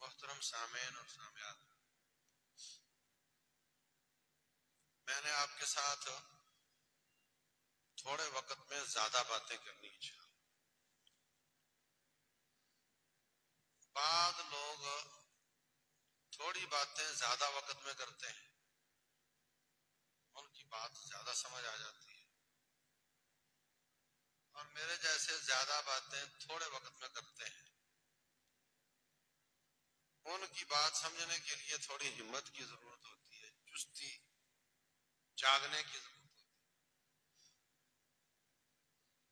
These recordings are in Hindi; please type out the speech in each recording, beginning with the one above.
मोहतरम सामेन और सामियात, मैंने आपके साथ थोड़े वक्त में ज्यादा बातें करनी चाहिए। बाद लोग थोड़ी बातें ज्यादा वक्त में करते हैं, उनकी बात ज्यादा समझ आ जाती है, और मेरे जैसे ज्यादा बातें थोड़े वक्त में करते हैं, उनकी बात समझने के लिए थोड़ी हिम्मत की जरूरत होती है, चुस्ती जागने की जरूरत होती है।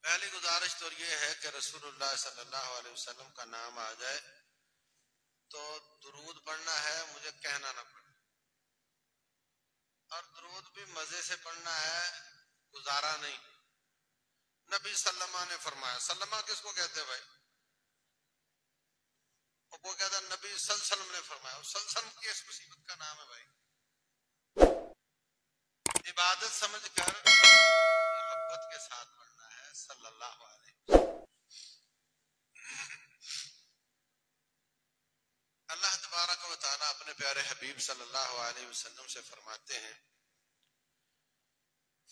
पहली गुजारिश तो ये है कि रसूलुल्लाह सल्लल्लाहु अलैहि वसल्लम का नाम आ जाए तो दुरूद पढ़ना है, मुझे कहना ना पड़े, और दुरूद भी मजे से पढ़ना है, गुजारा नहीं। नबी सल्लल्लाहु ने फरमाया, सल्लमा किसको कहते भाई? वो कहता नबी सल्लल्लाहु ने फरमाया, सल्लल्लाहु किस मुसीबत का नाम है भाई? इबादत समझकर मोहब्बत के साथ पढ़ना है सल्लल्लाहु अलैहि वसल्लम। अल्लाह तबारक व तआला अपने प्यारे हबीब सल्लल्लाहु अलैहि वसल्लम से फरमाते हैं,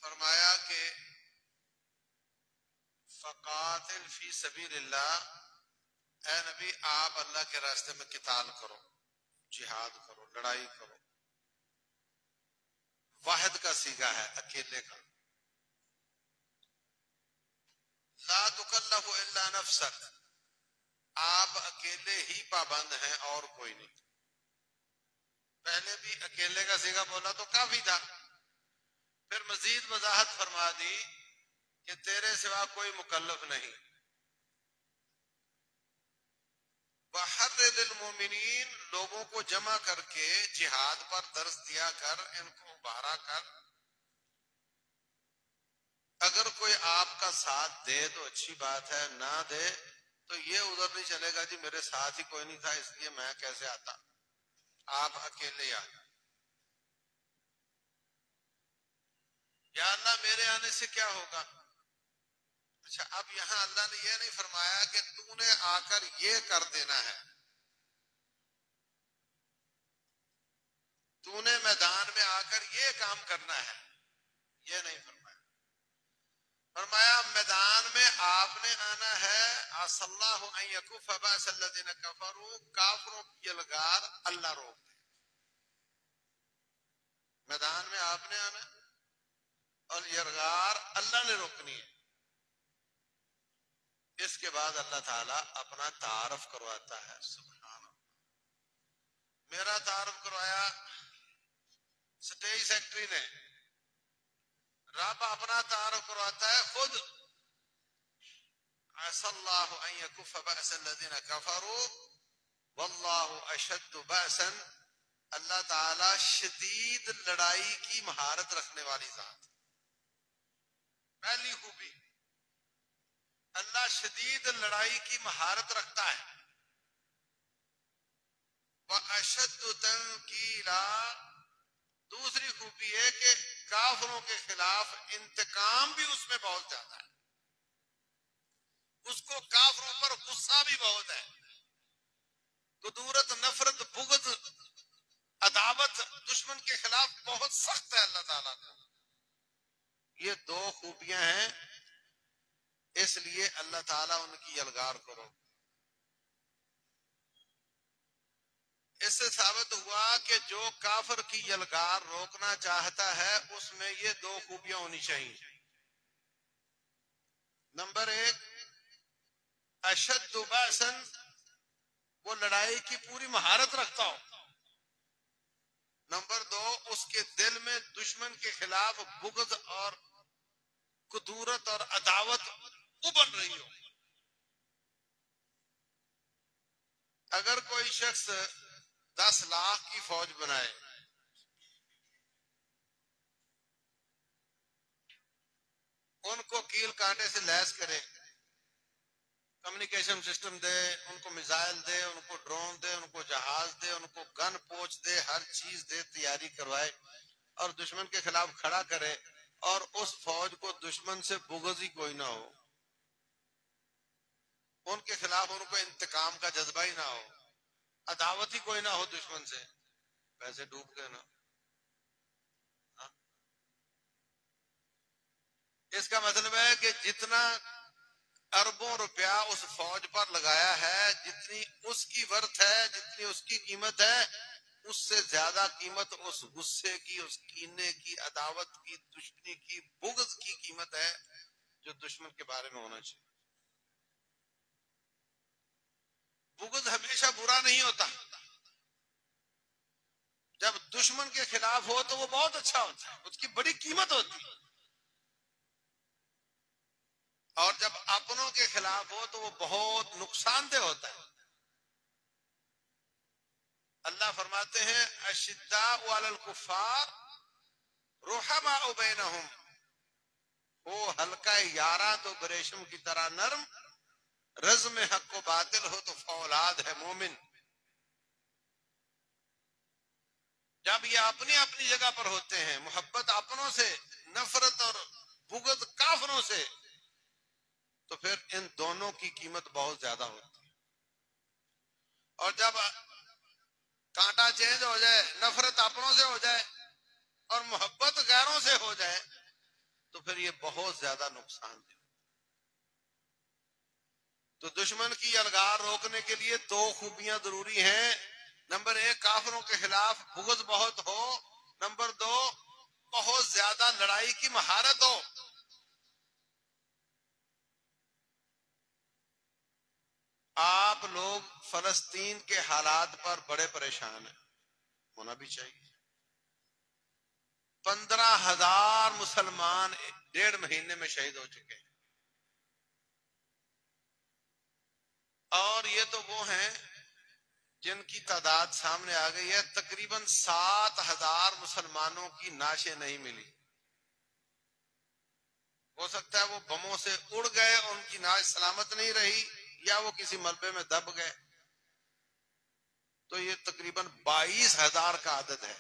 फरमाया कि फ़क़ातिल फ़ी सबीलिल्लाह, ऐ नबी आप अल्लाह के रास्ते में किताल करो, जिहाद करो, लड़ाई करो। वाहिद का सीगा है, अकेले का। ला तुकल्लफु इल्ला नफ्सक, आप अकेले ही पाबंद हैं और कोई नहीं। पहले भी अकेले का सीगा बोला तो काफी था, फिर मजीद वजाहत फरमा दी कि तेरे सिवा कोई मुकल्लफ नहीं। वहर्रिदिल मोमिनीन, लोगों को जमा करके जिहाद पर दर्स दिया कर, इनको उभारा कर। अगर कोई आपका साथ दे तो अच्छी बात है, ना दे तो ये उधर नहीं चलेगा जी मेरे साथ ही कोई नहीं था इसलिए मैं कैसे आता, आप अकेले आ। या अल्लाह मेरे आने से क्या होगा? अच्छा, अब यहां अल्लाह ने यह नहीं फरमाया कि तूने आकर ये कर देना है, तूने मैदान में आकर ये काम करना है, ये नहीं फरमाया। फरमाया मैदान में आपने आना है। असल्लाहु अन यकुफ़ बअसल्लज़ीना कफ़रू, काफिरों की यलगार अल्लाह रोक दे। मैदान में आपने आना और यलगार अल्लाह ने रोकनी है। इसके बाद अल्लाह ताला अपना तारफ करवाता है। सुभान अल्लाह, मेरा तारफ करवाया स्टेज सेक्रेटरी ने, रब अपना तारफ करवाता है खुद। असल्लाहु अन यकुफ़ बअसल्लज़ीना कफ़रू वल्लाहु अशद्दु बअसन, अल्लाह ताला शदीद लड़ाई की महारत रखने वाली जात। पहली खूबी, अल्लाह शदीद लड़ाई की महारत रखता है। वह अशद्दु तनकीला, दूसरी खूबी है कि काफिरों के खिलाफ इंतकाम भी उसमें बहुत ज्यादा है। उसको काफिरों पर गुस्सा भी बहुत है। कुदूरत, नफरत, बुग़्ज़, अदावत दुश्मन के खिलाफ बहुत सख्त है अल्लाह ताला का। ये दो खूबियां हैं, इसलिए अल्लाह ताला उनकी यलगार करो। इससे साबित हुआ कि जो काफिर की यलगार रोकना चाहता है उसमें ये दो खूबियां होनी चाहिए। नंबर एक, अशद्दु बअसन, वो लड़ाई की पूरी महारत रखता हो। नंबर दो, उसके दिल में दुश्मन के खिलाफ बुग़्ज़ और कुदूरत और अदावत उबल रही हो। अगर कोई शख्स 10 लाख की फौज बनाए, उनको कील कांटे से लैस करे, कम्युनिकेशन सिस्टम दे, उनको मिसाइल दे, उनको ड्रोन दे, उनको जहाज दे, उनको गन पोच दे, हर चीज दे, तैयारी करवाए और दुश्मन के खिलाफ खड़ा करे, और उस फौज को दुश्मन से बुग़्ज़ ही कोई ना हो, उनके खिलाफ उनको इंतकाम का जज्बा ही ना हो, अदावत ही कोई ना हो दुश्मन से, वैसे डूब गए ना। हाँ? इसका मतलब है कि जितना अरबों रुपया उस फौज पर लगाया है, जितनी उसकी वर्थ है, जितनी उसकी कीमत है, उससे ज्यादा कीमत उस गुस्से की, उस कीने की, अदावत की, दुश्मनी की, बुग़्ज़ की कीमत है जो दुश्मन के बारे में होना चाहिए। बुग़्ज़ हमेशा बुरा नहीं होता, जब दुश्मन के खिलाफ हो तो वो बहुत अच्छा होता है, उसकी बड़ी कीमत होती है, और जब अपनों के खिलाफ हो तो वो बहुत नुकसानदेह होता है। अल्लाह फरमाते हैं, अशिद्दाउ अलल कुफ्फार रुहमाउ बैनहुम, वो हल्का यारा तो बरेशम की तरह नरम, रज़्म हक व बातिल हो तो फौलाद है मोमिन। जब ये अपनी अपनी जगह पर होते हैं, मोहब्बत अपनों से, नफरत और बुग़्ज़ काफिरों से, तो फिर इन दोनों की कीमत बहुत ज्यादा होती है। और जब कांटा चेंज हो जाए, नफरत अपनों से हो जाए और मोहब्बत गैरों से हो जाए, तो फिर ये बहुत ज्यादा नुकसान है। तो दुश्मन की यलगार रोकने के लिए दो खूबियां जरूरी हैं। नंबर एक, काफिरों के खिलाफ बुग़्ज़ बहुत हो। नंबर दो, बहुत ज्यादा लड़ाई की महारत हो। आप लोग फलस्तीन के हालात पर बड़े परेशान हैं, होना भी चाहिए। 15,000 मुसलमान 1.5 महीने में शहीद हो चुके हैं, और ये तो वो हैं जिनकी तादाद सामने आ गई है। तकरीबन 7,000 मुसलमानों की नाशें नहीं मिली। हो सकता है वो बमों से उड़ गए, उनकी नाश सलामत नहीं रही, या वो किसी मलबे में दब गए। तो ये तकरीबन 22,000 का आदद है,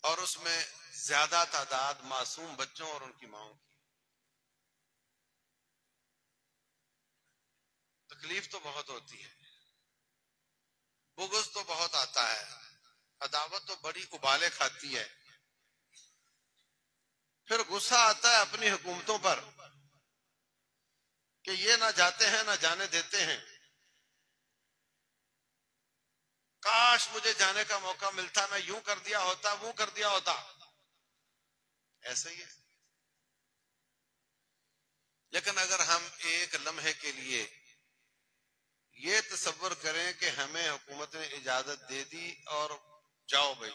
और उसमें ज्यादा तादाद मासूम बच्चों और उनकी माओं की। तकलीफ तो बहुत होती है, बुग़्ज़ तो बहुत आता है, अदावत तो बड़ी उबाले खाती है। फिर गुस्सा आता है अपनी हुकूमतों पर कि ये ना जाते हैं ना जाने देते हैं। काश मुझे जाने का मौका मिलता, मैं यूं कर दिया होता, वो कर दिया होता। ऐसे ही है। लेकिन अगर हम एक लम्हे के लिए ये तसव्वुर करें कि हमें हुकूमत ने इजाजत दे दी और जाओ भाई,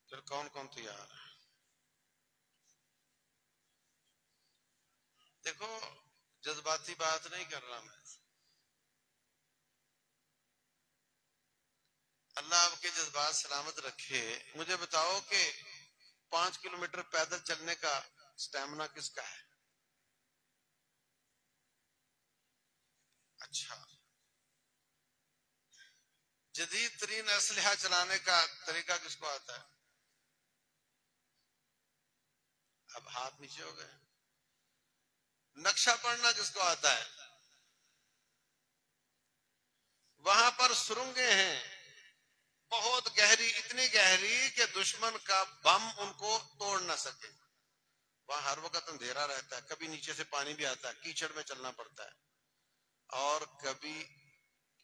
फिर कौन कौन तैयार है? देखो, जज्बाती बात नहीं कर रहा मैं, अल्लाह आपके जज्बात सलामत रखे। मुझे बताओ कि 5 किलोमीटर पैदल चलने का स्टेमिना किसका है? अच्छा, जदीद तरीन असलहा चलाने का तरीका किसको आता है? अब हाथ नीचे हो गए। नक्शा पढ़ना किसको आता है? वहां पर सुरंगें हैं बहुत गहरी, इतनी गहरी कि दुश्मन का बम उनको तोड़ ना सके। वहां हर वक्त अंधेरा रहता है, कभी नीचे से पानी भी आता है, कीचड़ में चलना पड़ता है, और कभी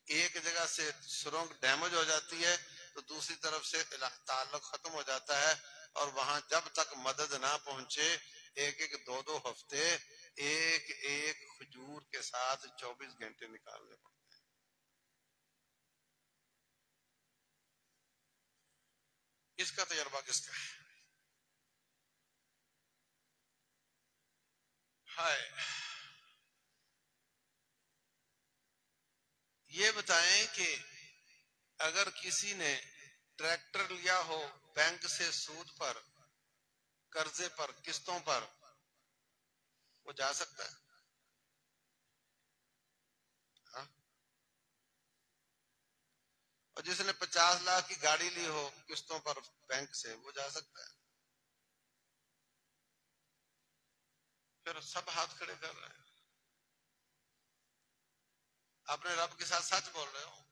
एक जगह से सुरंग डैमेज हो जाती है तो दूसरी तरफ से ताल्लुक खत्म हो जाता है, और वहां जब तक मदद ना पहुंचे एक एक दो दो हफ्ते एक एक खजूर के साथ 24 घंटे निकालने पड़ते हैं। इसका तजर्बा किसका है? हाय, ये बताएं कि अगर किसी ने ट्रैक्टर लिया हो बैंक से सूद पर, कर्जे पर, किस्तों पर, वो जा सकता है? हाँ? और जिसने 50 लाख की गाड़ी ली हो किस्तों पर बैंक से, वो जा सकता है? फिर सब हाथ खड़े कर रहे हैं। अपने रब के साथ सच बोल रहे हो?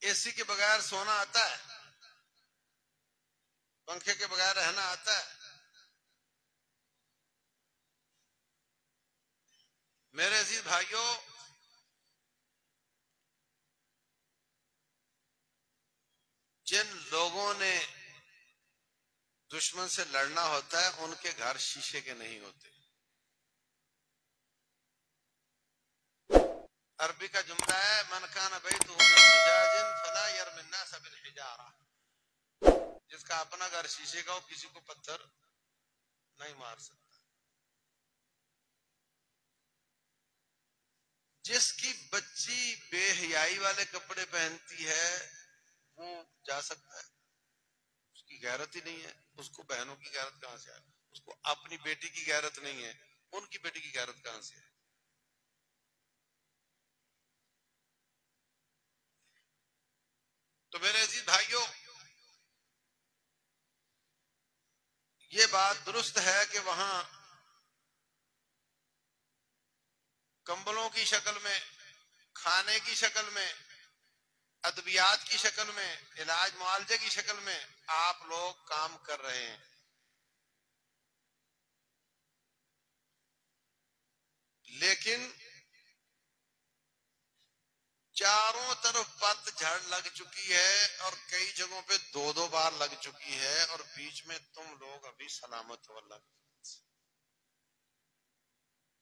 एसी के बगैर सोना आता है? पंखे के बगैर रहना आता है? मेरे अजीज भाइयों, जिन लोगों ने दुश्मन से लड़ना होता है उनके घर शीशे के नहीं होते। अरबी का जुमला है, मन कान बैतुहु मिन ज़ुजाजिन फला यरमिन नास बिल हिजारा। जिसका अपना घर शीशे का हो, किसी को पत्थर नहीं मार सकता। जिसकी बच्ची बेहयाई वाले कपड़े पहनती है वो जा सकता है? उसकी गैरत ही नहीं है, उसको बहनों की गैरत कहां से आए? उसको अपनी बेटी की गैरत नहीं है, उनकी बेटी की गैरत कहां से है? तो मेरे अजीज भाइयों, ये बात दुरुस्त है कि वहां कंबलों की शक्ल में, खाने की शक्ल में, अद्वियात की शक्ल में, इलाज मुआवजे की शक्ल में आप लोग काम कर रहे हैं। लेकिन चारों तरफ पतझड़ लग चुकी है और कई जगहों पे दो दो बार लग चुकी है, और बीच में तुम लोग अभी सलामत हो। अल्लाह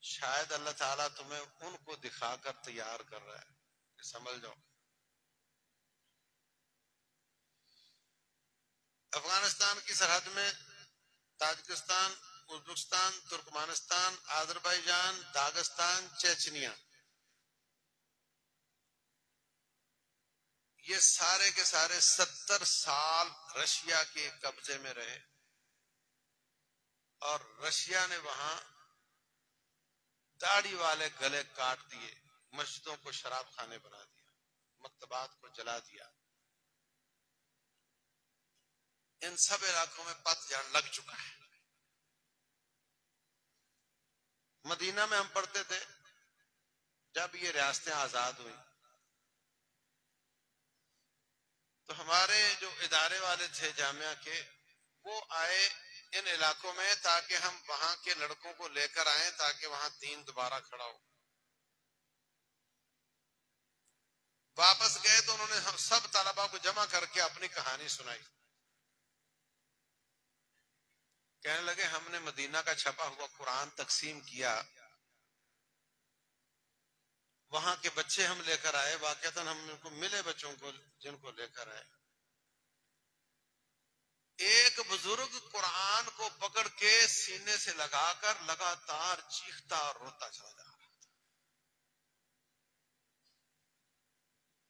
शायद अल्लाह ताला तुम्हें उनको दिखाकर तैयार कर रहा है, समझ जाओ। अफगानिस्तान की सरहद में Tajikistan, Uzbekistan, Turkmenistan, Azerbaijan, Dagestan, Chechnya, ये सारे के सारे 70 साल रशिया के कब्जे में रहे, और रशिया ने वहां दाढ़ी वाले गले काट दिए, मस्जिदों को शराब खाने बना दिया, मकतबात को जला दिया। इन सब इलाकों में पतझड़ लग चुका है। मदीना में हम पढ़ते थे जब ये रियासतें आजाद हुई, तो हमारे जो इदारे वाले थे जामिया के, वो आए इन इलाकों में ताकि हम वहां के लड़कों को लेकर आए, ताकि वहां दीन दोबारा खड़ा हो। वापस गए तो उन्होंने हम सब तलबा को जमा करके अपनी कहानी सुनाई। कहने लगे हमने मदीना का छपा हुआ कुरान तकसीम किया, वहां के बच्चे हम लेकर आए, वाकईतन हम उनको मिले बच्चों को जिनको लेकर आए। एक बुजुर्ग कुरान को पकड़ के सीने से लगाकर लगातार चीखता और रोता चला जा रहा।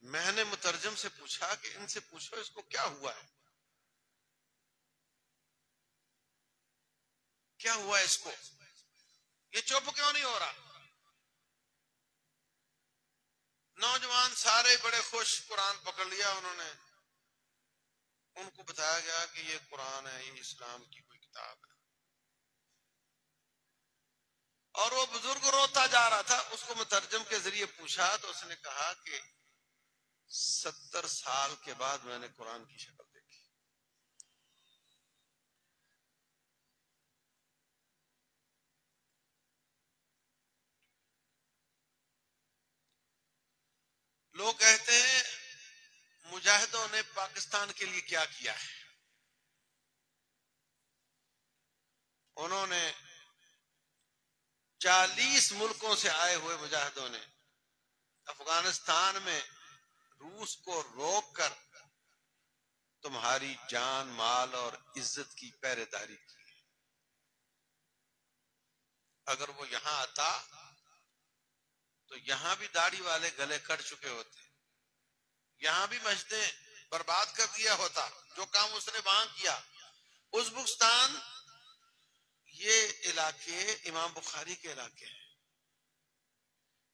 मैंने मुतरजम से पूछा कि इनसे पूछो इसको क्या हुआ है, क्या हुआ है इसको, ये चुप क्यों नहीं हो रहा? नौजवान सारे बड़े खुश, कुरान पकड़ लिया उन्होंने। उनको बताया गया कि ये कुरान है, ये इस्लाम की कोई किताब है। और वो बुजुर्ग बुजुर्ग रोता जा रहा था, उसको मुतरजम के जरिए पूछा तो उसने कहा कि 70 साल के बाद मैंने कुरान की शक्ल देखी। लोग कहते हैं मुजाहिदों ने पाकिस्तान के लिए क्या किया है। उन्होंने 40 मुल्कों से आए हुए मुजाहिदों ने अफगानिस्तान में रूस को रोककर तुम्हारी जान माल और इज्जत की पहरेदारी की। अगर वो यहां आता तो यहां भी दाढ़ी वाले गले कट चुके होते, यहां भी मस्जिदें बर्बाद कर दिया होता जो काम उसने वहां किया। उज़्बेकिस्तान ये इलाके इमाम बुखारी के इलाके हैं,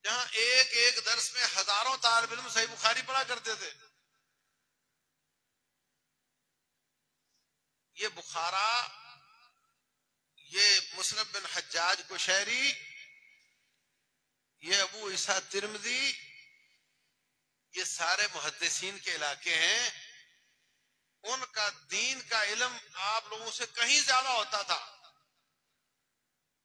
जहां एक एक दर्स में हजारों तालिब इल्म सही बुखारी पढ़ा करते थे। ये बुखारा, ये मुस्लिम बिन हज्जाज कुशैरी, ये अबू ईसा तिरमिज़ी, ये सारे मुहद्दिसीन के इलाके हैं। उनका दीन का इल्म आप लोगों से कहीं ज्यादा होता था।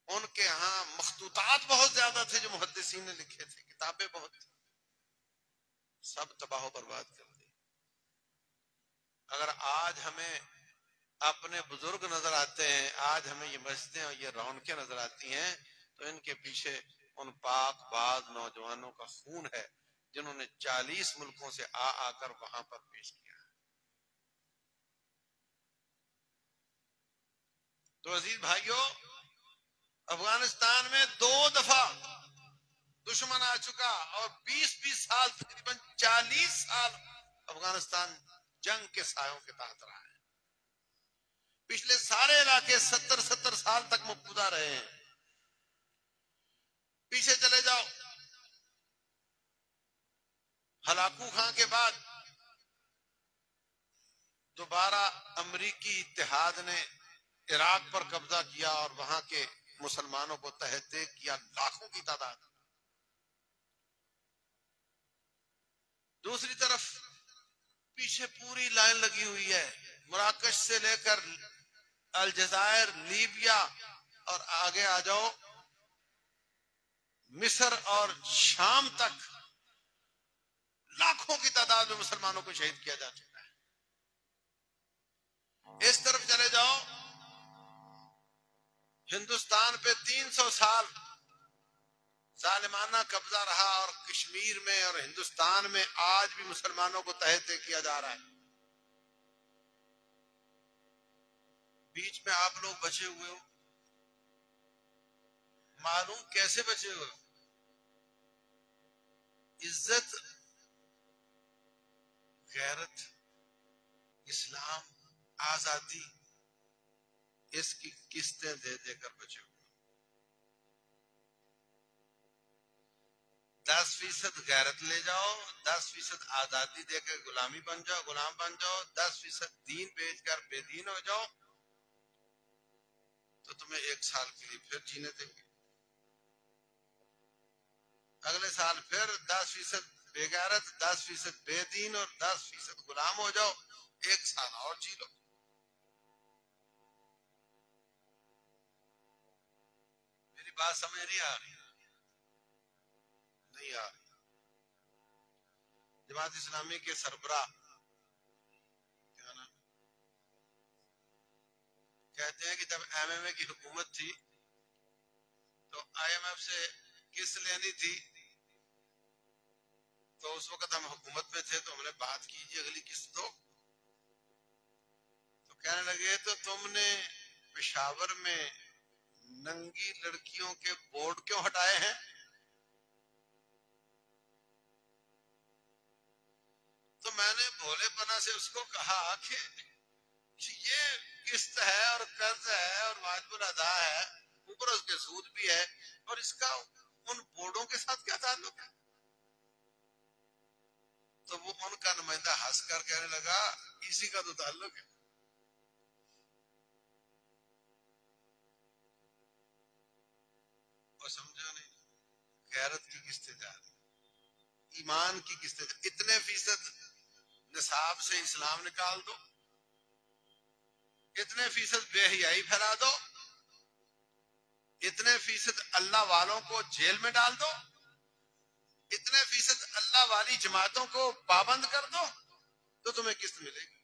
उनके यहाँ मखतूतात बहुत ज्यादा थे जो मुहद्दिसीन ने लिखे थे, किताबें बहुत थी, सब तबाह बर्बाद कर दी। अगर आज हमें अपने बुजुर्ग नजर आते हैं, आज हमें ये मस्जिदें और ये रौनकें नजर आती हैं, तो इनके पीछे उन पाक बाज नौजवानों का खून है जिन्होंने 40 मुल्कों से आकर वहां पर पेश किया। तो अजीज भाइयों, अफगानिस्तान में 2 दफा दुश्मन आ चुका और 20-20 साल, तकरीबन 40 साल अफगानिस्तान जंग के सायों के तहत रहा है। पिछले सारे इलाके 70-70 साल तक मकबूजा रहे हैं। पीछे चले जाओ, हलाकू खां के बाद दोबारा अमरीकी इत्तेहाद ने इराक पर कब्जा किया और वहां के मुसलमानों को तहत किया, लाखों की तादाद। दूसरी तरफ पीछे पूरी लाइन लगी हुई है, मराकश से लेकर अलजायर, लीबिया और आगे आ जाओ मिस्र और शाम तक लाखों की तादाद में मुसलमानों को शहीद किया जा चुका है। इस तरफ चले जाओ, हिंदुस्तान पे 300 साल जालिमाना कब्जा रहा और कश्मीर में और हिंदुस्तान में आज भी मुसलमानों को तहत किया जा रहा है। बीच में आप लोग बचे हुए हो, मालूम कैसे बचे हुए हो? इज्जत, गैरत, इस्लाम, आजादी, इसकी किस्तें दे देकर बचे हुए। 10% गैरत ले जाओ, 10% आजादी देकर गुलामी बन जाओ, गुलाम बन जाओ, 10% दीन बेचकर बेदीन हो जाओ, तो तुम्हें 1 साल के लिए फिर जीने देंगे। अगले साल फिर 10% बेगैरत, 10% बेदीन और 10% गुलाम हो जाओ, 1 साल और जी लो। मेरी बात समझ नहीं आ रही? नहीं आ रही। जमात इस्लामी के सरबराह क्या नाम कहते हैं कि जब एमएमए की हुकूमत थी तो आईएमएफ से किस्त लेनी थी, तो उस वक्त हम हुकूमत में थे, तो हमने बात की जी अगली किस्त दो। तो कहने लगे तो तुमने पेशावर में नंगी लड़कियों के बोर्ड क्यों हटाए हैं? तो मैंने भोलेपना से उसको कहा कि ये किस्त है और कर्ज है और वाजिबुल अदा है, ऊपर उसके सूद भी है, और इसका उन बोर्डों के साथ क्या ताल्लुक है? तो वो उनका नुमाइंदा हंसकर कहने लगा इसी का तो ताल्लुक है। और समझा नहीं। गैरत की किस्तें जा रही, ईमान की किस्तें, इतने फीसद निसाब से इस्लाम निकाल दो, इतने फीसद बेहयाई फैला दो, इतने फीसद अल्लाह वालों को जेल में डाल दो, इतने फीसद अल्लाह वाली जमातों को पाबंद कर दो, तो तुम्हें किस्त मिलेगी।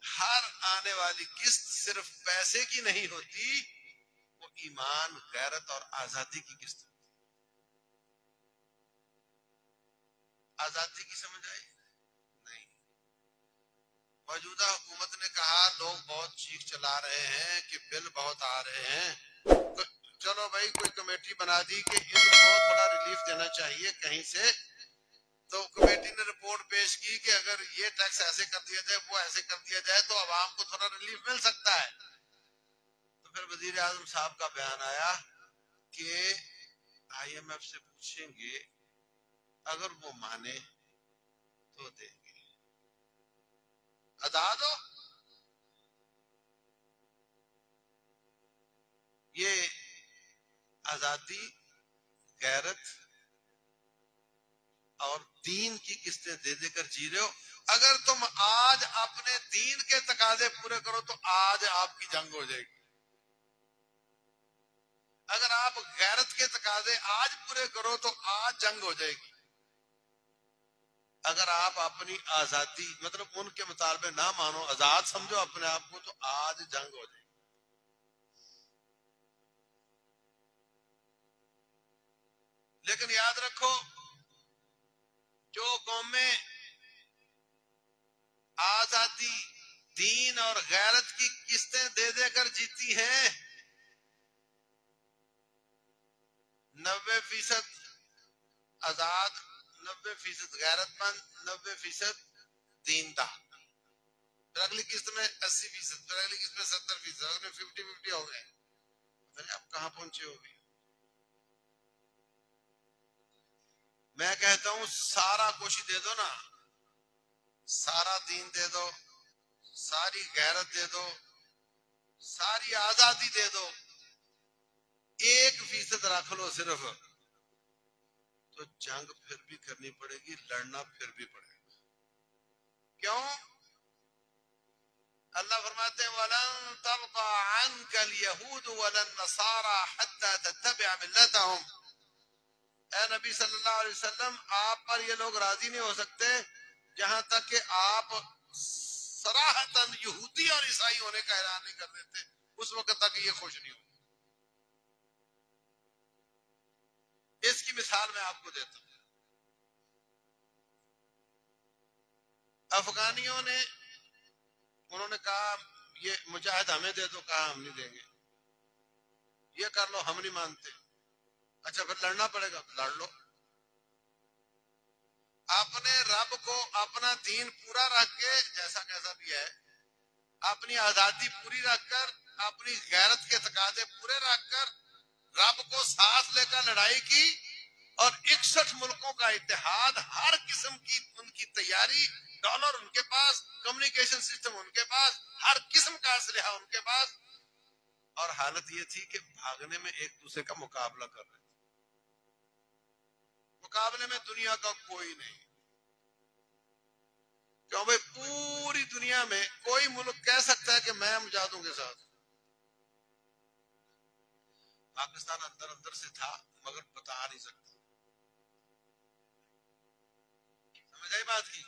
हर आने वाली किस्त सिर्फ पैसे की नहीं होती, वो ईमान, गैरत और आजादी की किस्त। आजादी की समझ आई? नहीं। मौजूदा हुकूमत ने कहा, लोग बहुत चीख चला रहे हैं कि बिल बहुत आ रहे हैं, तो चलो भाई कोई कमेटी बना दी कि इनको थोड़ा रिलीफ देना चाहिए कहीं से, तो कमेटी ने रिपोर्ट पेश की कि अगर ये टैक्स ऐसे कर दिया जाए, वो ऐसे कर दिया जाए, तो आवाम को थोड़ा रिलीफ मिल सकता है। तो फिर वजीर आजम साहब का बयान आया कि IMF से पूछेंगे, अगर वो माने तो देंगे, अदा दो। ये आजादी, गैरत और दीन की किस्तें दे देकर जी रहे हो। अगर तुम आज अपने दीन के तकाजे पूरे करो तो आज आपकी जंग हो जाएगी। अगर आप गैरत के तकाजे आज पूरे करो तो आज जंग हो जाएगी। अगर आप अपनी आजादी मतलब उनके मुतालबे ना मानो, आजाद समझो अपने आप को, तो आज जंग हो जाएगी। लेकिन याद रखो, जो कौमें आजादी, दीन और गैरत की किस्तें दे देकर जीती हैं, 90% आजाद, 90% गैरतमंद, 90% दीनदार। फिर अगली किस्त में 80%, फिर अगली किस्त में 70%, अगले 50-50 हो गए। अब कहां पहुंचे होगी? मैं कहता हूं सारा कुछ दे दो ना, सारा दीन दे दो, सारी गैरत दे दो, सारी आजादी दे दो, 1% रख लो सिर्फ, तो जंग फिर भी करनी पड़ेगी, लड़ना फिर भी पड़ेगा। क्यों? अल्लाह फरमाते हैं, वलन तर्दा अन्कल यहूद वलन नसारा हत्ता तत्तबिअ मिल्लतहुम। ऐ नबी सल्लल्लाहु अलैहि वसल्लम, आप पर ये लोग राजी नहीं हो सकते जहां तक कि आप सराहतन यहूदी और ईसाई होने का ऐलान नहीं कर देते, उस वक्त तक ये खुश नहीं हो। इसकी मिसाल मैं आपको देता हूं। अफगानियों ने, उन्होंने कहा ये मुजाहिद हमें दे दो, कहा हम नहीं देंगे, ये कर लो, हम नहीं मानते। अच्छा फिर लड़ना पड़ेगा, लड़ लो। अपने रब को अपना दीन पूरा रख के, जैसा कैसा भी है, अपनी आजादी पूरी रखकर, अपनी गैरत के तकाजे पूरे रखकर रब को साथ लेकर लड़ाई की, और 61 मुल्कों का इत्तेहाद, हर किस्म की उनकी तैयारी, डॉलर उनके पास, कम्युनिकेशन सिस्टम उनके पास, हर किस्म का असलहा उनके पास, और हालत ये थी कि भागने में एक दूसरे का मुकाबला कर रहे थे। मुकाबले में दुनिया का कोई नहीं। क्यों भाई? पूरी दुनिया में कोई मुल्क कह सकता है कि मैं मुजाहिदों के साथ। पाकिस्तान अंदर अंदर से था मगर बता नहीं सकता। समझ आई बात की?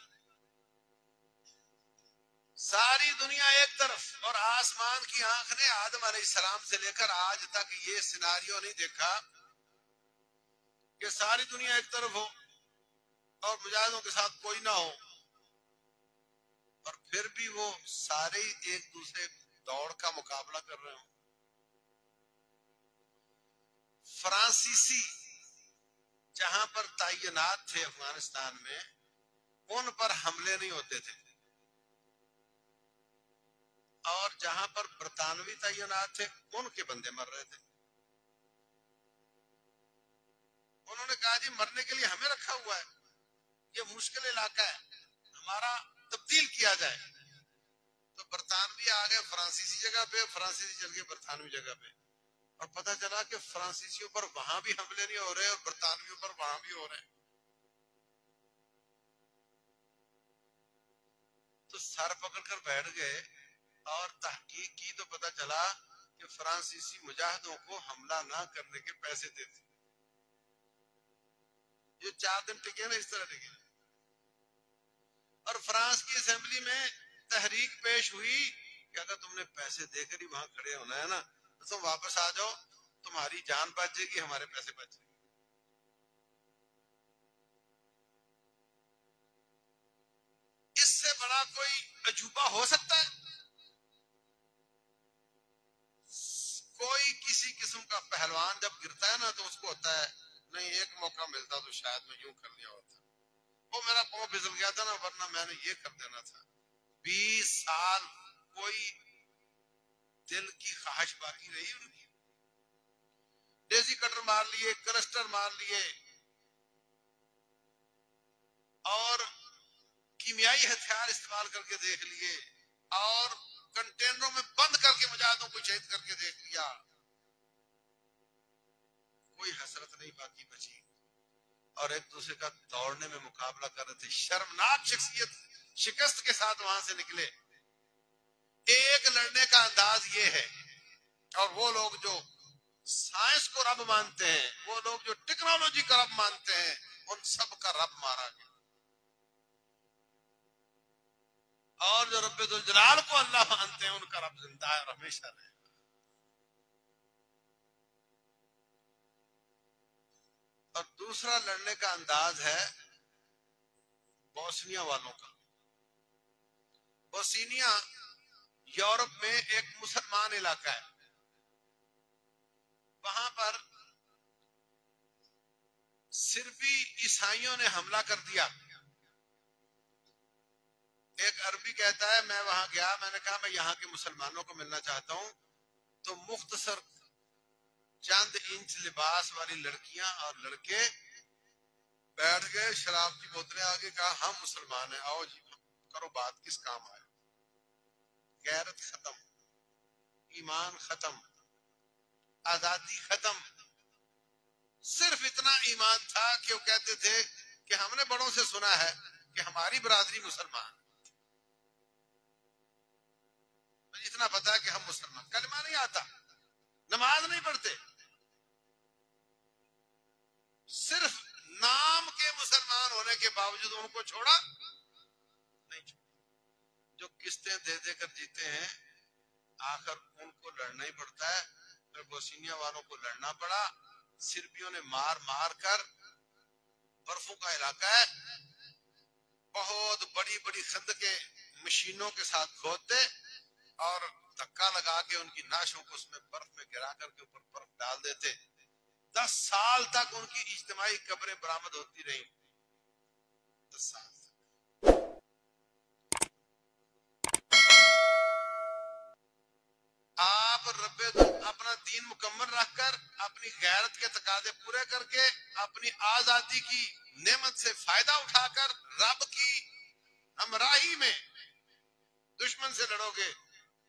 सारी दुनिया एक तरफ, और आसमान की आंख ने आदम अलैहिस्सलाम से लेकर आज तक ये सिनारियो नहीं देखा कि सारी दुनिया एक तरफ हो और मुजाहिदों के साथ कोई ना हो, और फिर भी वो सारे एक दूसरे दौड़ का मुकाबला कर रहे हो। फ्रांसीसी जहां पर तैनात थे अफगानिस्तान में, उन पर हमले नहीं होते थे, और जहां पर बरतानवी तैनात थे उनके बंदे मर रहे थे। उन्होंने कहा जी मरने के लिए हमें रखा हुआ है, ये मुश्किल इलाका है, हमारा तब्दील किया जाए। तो बरतानवी आ गए फ्रांसीसी जगह पे, फ्रांसीसी चल गए बरतानवी जगह पे। और पता चला कि फ्रांसीसियों पर वहां भी हमले नहीं हो रहे और बरतानवियों पर वहां भी हो रहे हैं। तो सर पकड़कर बैठ गए और तहकीक की तो पता चला कि फ्रांसीसी मुजाहिदों को हमला ना करने के पैसे देते। ये 4 दिन टिके ना, इस तरह टिके। और फ्रांस की असेंबली में तहरीक पेश हुई कि अगर तुमने पैसे देकर ही वहां खड़े होना है ना तो तुम वापस आ जाओ, तुम्हारी जान बच जाएगी, हमारे पैसे बच जाएंगे। इससे बड़ा कोई अजूबा हो सकता है? कोई किसी किस्म का पहलवान जब गिरता है ना तो उसको होता है नहीं, एक मौका मिलता तो शायद मैं यूं कर लिया होता, वो मेरा पांव फिसल गया था ना, वरना मैंने ये कर देना था। 20 साल कोई दिल की ख्वाहिश बाकी रही उनकी। डेजी कटर मार लिए, क्लस्टर मार लिए और कीमियाई हथियार इस्तेमाल करके देख लिए और कंटेनरों में बंद करके मुजाहिदों को शहीद करके देख लिया। कोई हसरत नहीं बाकी बची और एक दूसरे का दौड़ने में मुकाबला कर रहे थे। शर्मनाक शख्सियत शिकस्त के साथ वहां से निकले। एक लड़ने का अंदाज ये है, और वो लोग जो साइंस को रब मानते हैं, वो लोग जो टेक्नोलॉजी का रब मानते हैं, उन सब का रब मारा गया। और जो रब्बे दुल जलाल को अल्लाह मानते हैं, उनका रब जिंदा है और हमेशा रहेगा। और दूसरा लड़ने का अंदाज है बोस्निया वालों का। बोस्निया यूरोप में एक मुसलमान इलाका है। वहां पर सिर्फी ईसाइयों ने हमला कर दिया। एक अरबी कहता है मैं वहां गया, मैंने कहा मैं यहाँ के मुसलमानों को मिलना चाहता हूँ। तो मुख्तसर चंद इंच लिबास वाली लड़कियां और लड़के बैठ गए, शराब की बोतलें आगे, कहा हम मुसलमान हैं, आओ जी करो बात, किस काम आए। गैरत खत्म, ईमान खत्म, आजादी खत्म। सिर्फ इतना ईमान था कि वो कहते थे कि हमने बड़ों से सुना है कि हमारी बरादरी मुसलमान, इतना पता है कि हम मुसलमान। कलमा नहीं आता, नमाज नहीं पढ़ते, सिर्फ नाम के मुसलमान होने के बावजूद उनको छोड़ा नहीं। छोड़ा। जो किस्तें दे देकर जीते हैं, आखिर उनको लड़ना ही पड़ता है। फिर बोस्निया वालों को लड़ना पड़ा। सिर्बियों ने मार मार कर, बर्फों का इलाका है, बहुत बड़ी बड़ी खंदकें मशीनों के साथ खोदते और धक्का लगा के उनकी नाशों को उसमें बर्फ में गिरा करके ऊपर बर्फ डाल देते। 10 साल तक उनकी इज्तिमाई कब्रें बरामद होती रही। 10 साल आप रब्बे अपना दीन मुकम्मल रखकर, अपनी गैरत के तकाजे पूरे करके, अपनी आजादी की नेमत से फायदा उठाकर रब की हमराही में दुश्मन से लड़ोगे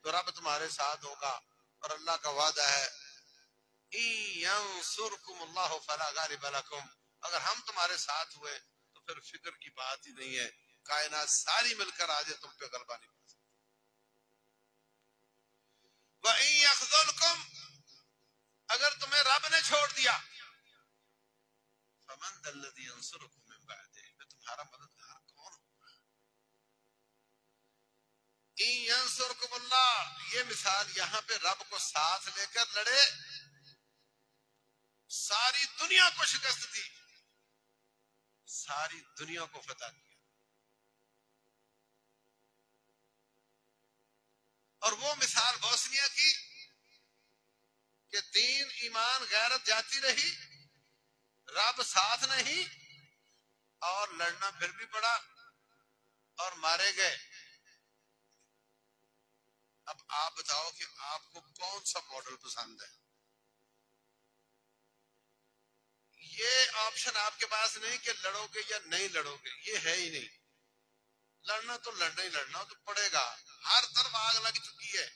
तो रब तुम्हारे साथ होगा। और अल्लाह का वादा है अगर हम तुम्हारे साथ हुए तो फिर फिक्र की बात ही नहीं है, कायनात सारी मिलकर आ जाए तुम पे गलबा नहीं पा सकती। अगर तुम्हें रब ने छोड़ दिया, तुम्हारा मददगार कौन होगा? ये मिसाल यहाँ पे रब को साथ लेकर लड़े, सारी दुनिया को शिकस्त दी, सारी दुनिया को फतह किया। और वो मिसाल बोस्निया की कि दीन ईमान गैरत जाती रही, रब साथ नहीं, और लड़ना फिर भी पड़ा और मारे गए। अब आप बताओ कि आपको कौन सा मॉडल पसंद है? ये ऑप्शन आपके पास नहीं कि लड़ोगे या नहीं लड़ोगे, ये है ही नहीं। लड़ना तो लड़ना ही लड़ना तो पड़ेगा, हर तरफ आग लग चुकी है।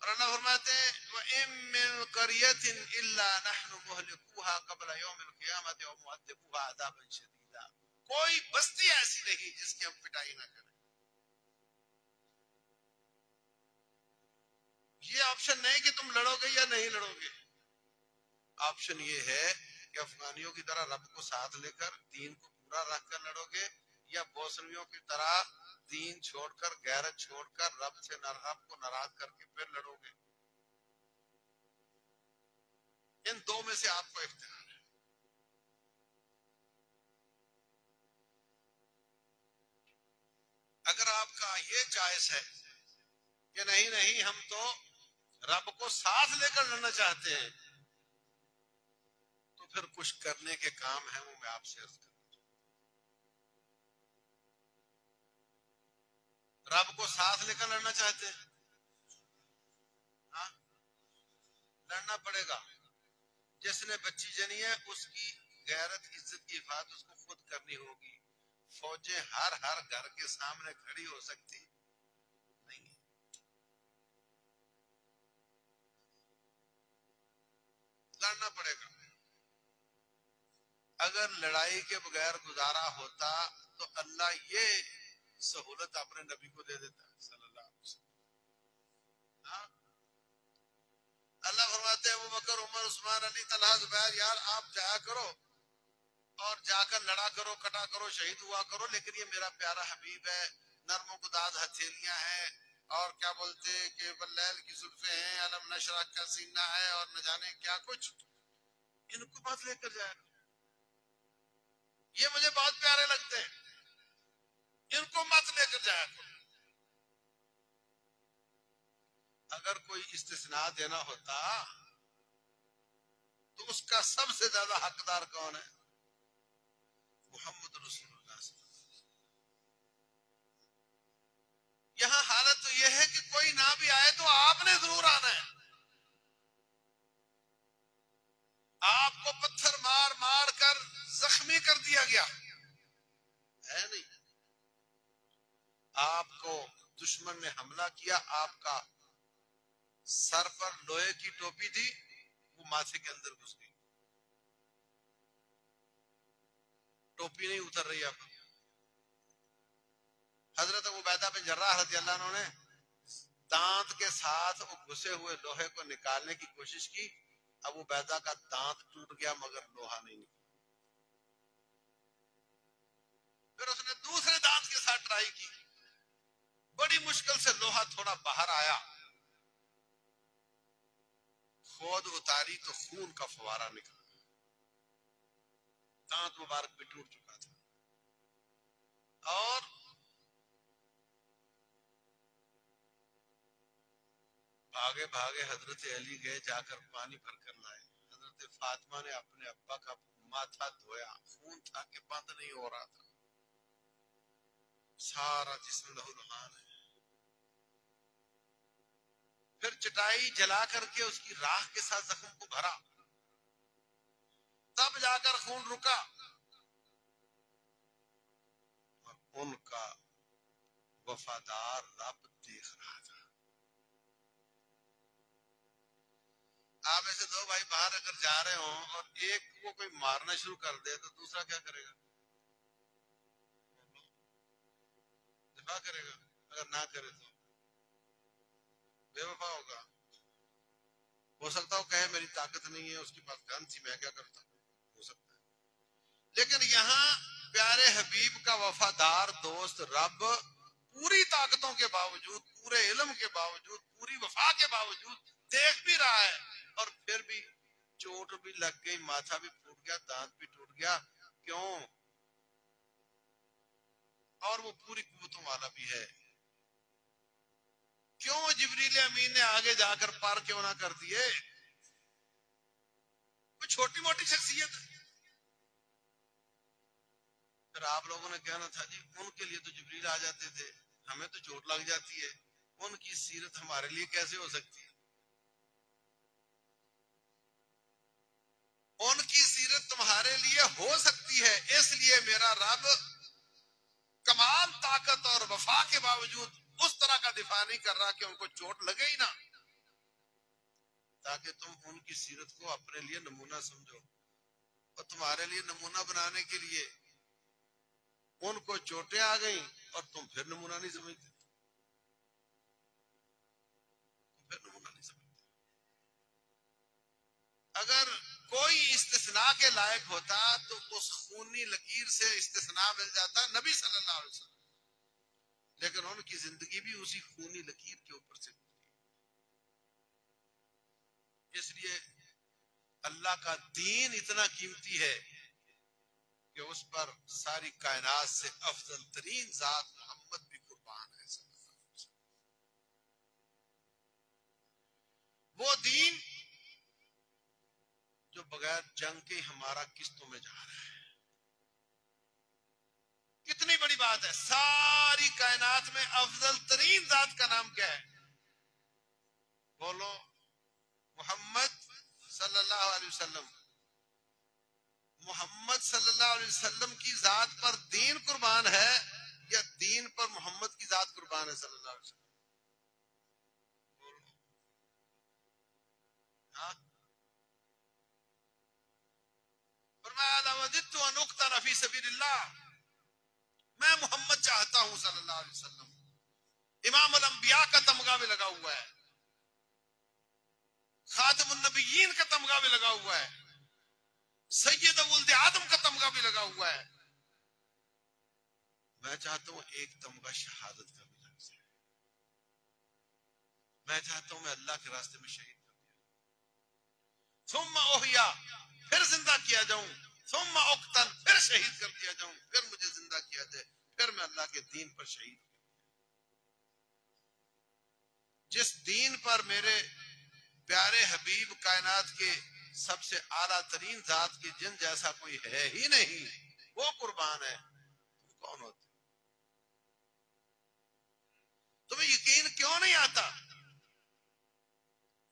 और अल्लाह फरमाते हैं मिन क़रियतिन इल्ला नहनु मुहलिकुहा क़ब्ल यौमिल क़ियामति व मुअद्दिबुहा अज़ाबन शदीदा। कोई बस्ती ऐसी नहीं जिसकी हम पिटाई ना करें। ये ऑप्शन नहीं कि तुम लड़ोगे या नहीं लड़ोगे। ऑप्शन ये है कि अफगानियों की तरह रब को साथ लेकर दीन को पूरा रखकर लड़ोगे, या बोसनियों की तरह दीन छोड़कर, गैरत छोड़कर, रब को नाराज करके फिर लड़ोगे। इन दो में से आपको इख्तियार है। अगर आपका ये चॉइस है कि नहीं नहीं हम तो रब को साथ लेकर लड़ना चाहते हैं, तो फिर कुछ करने के काम है, वो मैं आपसे अर्ज करूं। रब को साथ लेकर लड़ना चाहते हैं, हाँ लड़ना पड़ेगा। जिसने बच्ची जनी है उसकी गैरत इज्जत की हिफाजत उसको खुद करनी होगी। फौजें हर घर के सामने खड़ी हो सकती नहीं, लड़ना पड़ेगा। अगर लड़ाई के बगैर गुजारा होता तो अल्लाह ये सहूलत अपने नबी को दे देता सल्लल्लाहु अलैहि वसल्लम। हाँ? अल्लाह फरमाते हैं अबू बकर, उमर, उस्मान, अली, तलहा, जुबैर, यार आप जाया करो और जाकर लड़ा करो, कटा करो, शहीद हुआ करो, लेकिन ये मेरा प्यारा हबीब है, नरमो गुदाज हथेलियां हैं, और क्या बोलते कि वल्लैल की जुल्फे हैं, अलम नशरा का सीना है, और न जाने क्या कुछ, इनको मत लेकर जाया करो। ये मुझे बहुत प्यारे लगते हैं, इनको मत लेकर जाया करो। अगर कोई इस्तिस्ना देना होता तो उसका सबसे ज्यादा हकदार कौन है? मोहम्मद रसूलुल्लाह। यहां हालत तो यह है कि कोई ना भी आए तो आपने जरूर आना है। आपको पत्थर मार मार कर जख्मी कर दिया गया है नहीं, आपको दुश्मन ने हमला किया, आपका सर पर लोहे की टोपी थी, वो माथे के अंदर घुस गई, टोपी नहीं उतर रही। आप हजरत उबैदा बिन जर्राह रज़ियल्लाहु अन्हु ने दांत के साथ वो घुसे हुए लोहे को निकालने की कोशिश की। अब उबैदा का दांत टूट गया मगर लोहा नहीं निकला। फिर उसने दूसरे दांत के साथ ट्राई की, बड़ी मुश्किल से लोहा थोड़ा बाहर आया, खोद उतारी तो खून का फवारा निकला, दांत मुबारक भी टूट चुका था। और भागे भागे हजरत अली गए, जाकर पानी भरकर लाए। हजरत फातिमा ने अपने अब्बा का माथा धोया, खून था कि बंद नहीं हो रहा था, सारा जिस्म लहूलुहान है। फिर चटाई जला करके उसकी राख के साथ जख्म को भरा, तब जाकर खून रुका। और उनका वफादार रब देख रहा था। आप ऐसे दो भाई बाहर अगर जा रहे हो और एक को कोई मारना शुरू कर दे तो दूसरा क्या करेगा? दिफा करेगा। अगर ना करे तो बेवफा होगा। हो सकता हो कहे मेरी ताकत नहीं है, उसके पास गन थी, मैं क्या करता, हो सकता है। लेकिन यहाँ प्यारे हबीब का वफादार दोस्त रब पूरी ताकतों के बावजूद, पूरे इल्म के बावजूद, पूरी वफा के बावजूद देख भी रहा है, और फिर भी चोट भी लग गई, माथा भी फूट गया, दांत भी टूट गया। क्यों? और वो पूरी कुव्वतों वाला भी है। क्यों जिब्रील अमीन ने आगे जाकर पार क्यों ना कर दिए? कोई छोटी मोटी शख्सियत है? फिर आप लोगों ने कहना था जी उनके लिए तो जिब्रील आ जाते थे, हमें तो चोट लग जाती है, उनकी सीरत हमारे लिए कैसे हो सकती है? उनकी सीरत तुम्हारे लिए हो सकती है, इसलिए मेरा रब कमाल ताकत और वफा के बावजूद उस तरह का दिफा नहीं कर रहा कि उनको चोट लगे ही ना। ताकि तुम उनकी सीरत को अपने लिए नमूना समझो, और तुम्हारे लिए नमूना बनाने के लिए उनको चोटें आ गई और तुम फिर नमूना नहीं समझते, फिर नमूना नहीं समझते। अगर कोई इस्तिस्ना के लायक होता तो उस खूनी लकीर से इस्तिस्ना मिल जाता नबी सल्लल्लाहु अलैहि वसल्लम, लेकिन उनकी जिंदगी भी उसी खूनी लकीर के ऊपर से गुजरी। इसलिए अल्लाह का दीन इतना कीमती है कि उस पर सारी कायनात से अफजल तरीन जात मोहम्मद भी कुर्बान है। वो दीन जो बगैर जंग के हमारा किस्तों में जा रहा है। कितनी बड़ी बात है, सारी कायनात में अफजल तरीन जात का नाम क्या है? बोलो, मोहम्मद सल्लल्लाहु अलैहि वसल्लम। मोहम्मद सल्लल्लाहु अलैहि वसल्लम की जात पर दीन कुर्बान है या दीन पर मोहम्मद की जात कुर्बान है सल्लल्लाहु अलैहि वसल्लम? बोलो। हाँ, मैं मोहम्मद चाहता हूं सल्लल्लाहु अलैहि वसल्लम। इमाम अल अंबिया का तमगा भी लगा हुआ है, खातमुन नबिय्यीन का तमगा भी लगा हुआ है, सैयद वुल्द आदम का तमगा भी लगा हुआ है। मैं चाहता हूं एक तमगा शहादत का भी लग जाए। मैं चाहता हूं मैं अल्लाह के रास्ते में शहीद कर दिया, सुम्मा ओहिया, फिर जिंदा किया जाऊं, सुम्मा उक्तल, फिर शहीद कर दिया जाऊं, फिर मुझे जिंदा किया जाए, फिर मैं अल्लाह के दीन पर शहीद। जिस दीन पर मेरे प्यारे हबीब कायनात के सबसे आला तरीन जात के जिन जैसा कोई है ही नहीं, वो कुर्बान है, तुम कौन होते? तुम्हें यकीन क्यों नहीं आता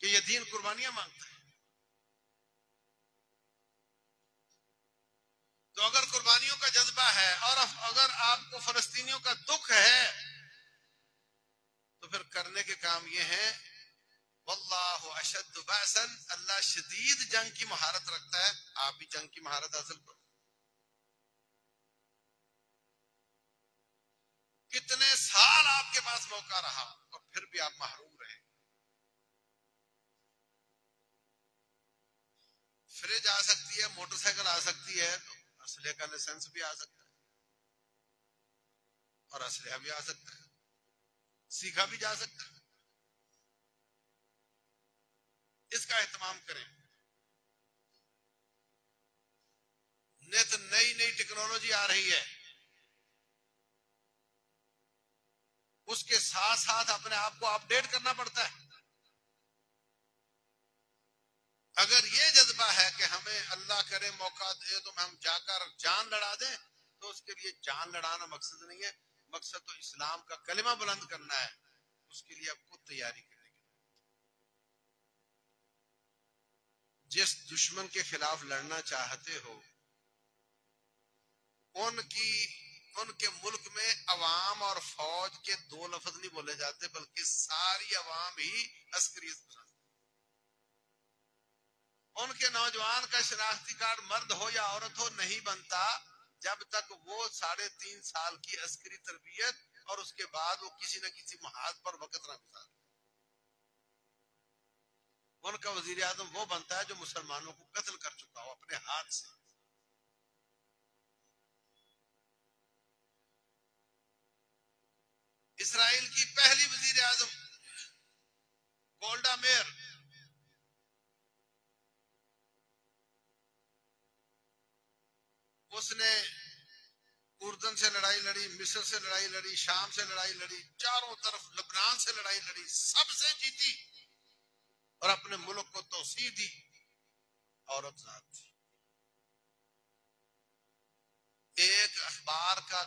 कि ये दीन कुर्बानियां मांगता है? तो अगर कुर्बानियों का जज्बा है और अगर आपको फलस्तीनियों का दुख है, तो फिर करने के काम ये है, वल्लाहु अशद्दु बअसन, अल्लाह शदीद जंग की महारत रखता है। आप भी जंग की महारत हासिल करो। कितने साल आपके पास मौका रहा और फिर भी आप महरूम रहे। फ्रिज आ सकती है, मोटरसाइकिल आ सकती है, तो असले का लाइसेंस भी आ सकता है और असलिया भी आ सकता है, सीखा भी जा सकता है। इसका एहतमाम करें। नित नई नई टेक्नोलॉजी आ रही है, उसके साथ साथ अपने आप को अपडेट करना पड़ता है। अगर ये जज्बा है कि हमें अल्लाह करे मौका दे तो हम जाकर जान लड़ा दें, तो उसके लिए जान लड़ाना मकसद नहीं है। मकसद तो इस्लाम का कलिमा बुलंद करना है। उसके लिए आपको तैयारी करनी है। जिस दुश्मन के खिलाफ लड़ना चाहते हो, उनके मुल्क में अवाम और फौज के दो लफ्ज नहीं बोले जाते, बल्कि सारी अवाम ही अस्करियत पसंद। उनके नौजवान का शनाख्ती कार्ड मर्द हो या औरत हो नहीं बनता जब तक वो 3.5 साल की अस्करी तरबियत और उसके बाद वो किसी न किसी महाज पर वक्त ना गुजारे। उनका वजीर आजम वो बनता है जो मुसलमानों को कत्ल कर चुका हो अपने हाथ से। इसराइल की पहली वजीर आजम गोल्डा मेयर, उसने उर्दन से लड़ाई लड़ी, मिस्र से लड़ाई लड़ी, शाम से लड़ाई लड़ी, चारों तरफ लबनान से लड़ाई लड़ी, सबसे जीती और अपने मुल्क को तौसीह दी। औरत जात थी। एक अखबार का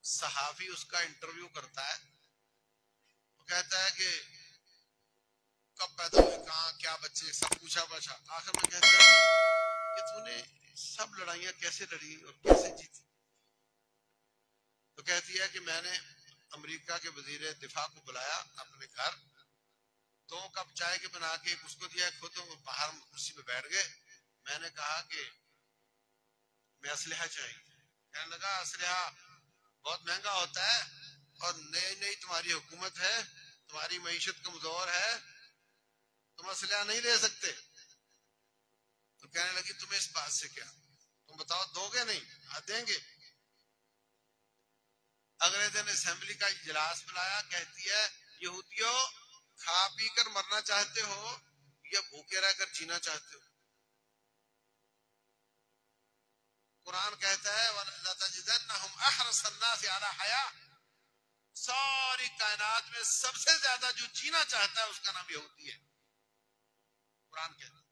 सहाफी उसका इंटरव्यू करता है, तो कहता है कि कब पैदा हुई, कहाँ, क्या बच्चे, सब पूछा पाछा। आखिर में कहता है कि तूने सब लड़ाइयां कैसे लड़ी और कैसे जीती? तो कहती है कि मैंने अमेरिका के वजीर दिफा को बुलाया अपने घर, 2 कप चाय के बना के उसको दिया, खुद तो बाहर कुर्सी पे बैठ गए। मैंने कहा कि मैं असलहा चाहिए। कहने लगा असलहा बहुत महंगा होता है और नई नई तुम्हारी हुकूमत है, तुम्हारी मईशत कमजोर है, तुम असलहा नहीं ले सकते। तो कहने लगी तुम्हें इस बात से क्या, तुम बताओ दोगे नहीं? हाँ देंगे। अगले दिन असेंबली का इजलास बुलाया, कहती है यहूदियों खा पी कर मरना चाहते हो या भूखे रहकर जीना चाहते हो? कुरान कहता है सारी कायनात में सबसे ज्यादा जो जीना चाहता है उसका नाम यहूदी है। कुरान कहता है।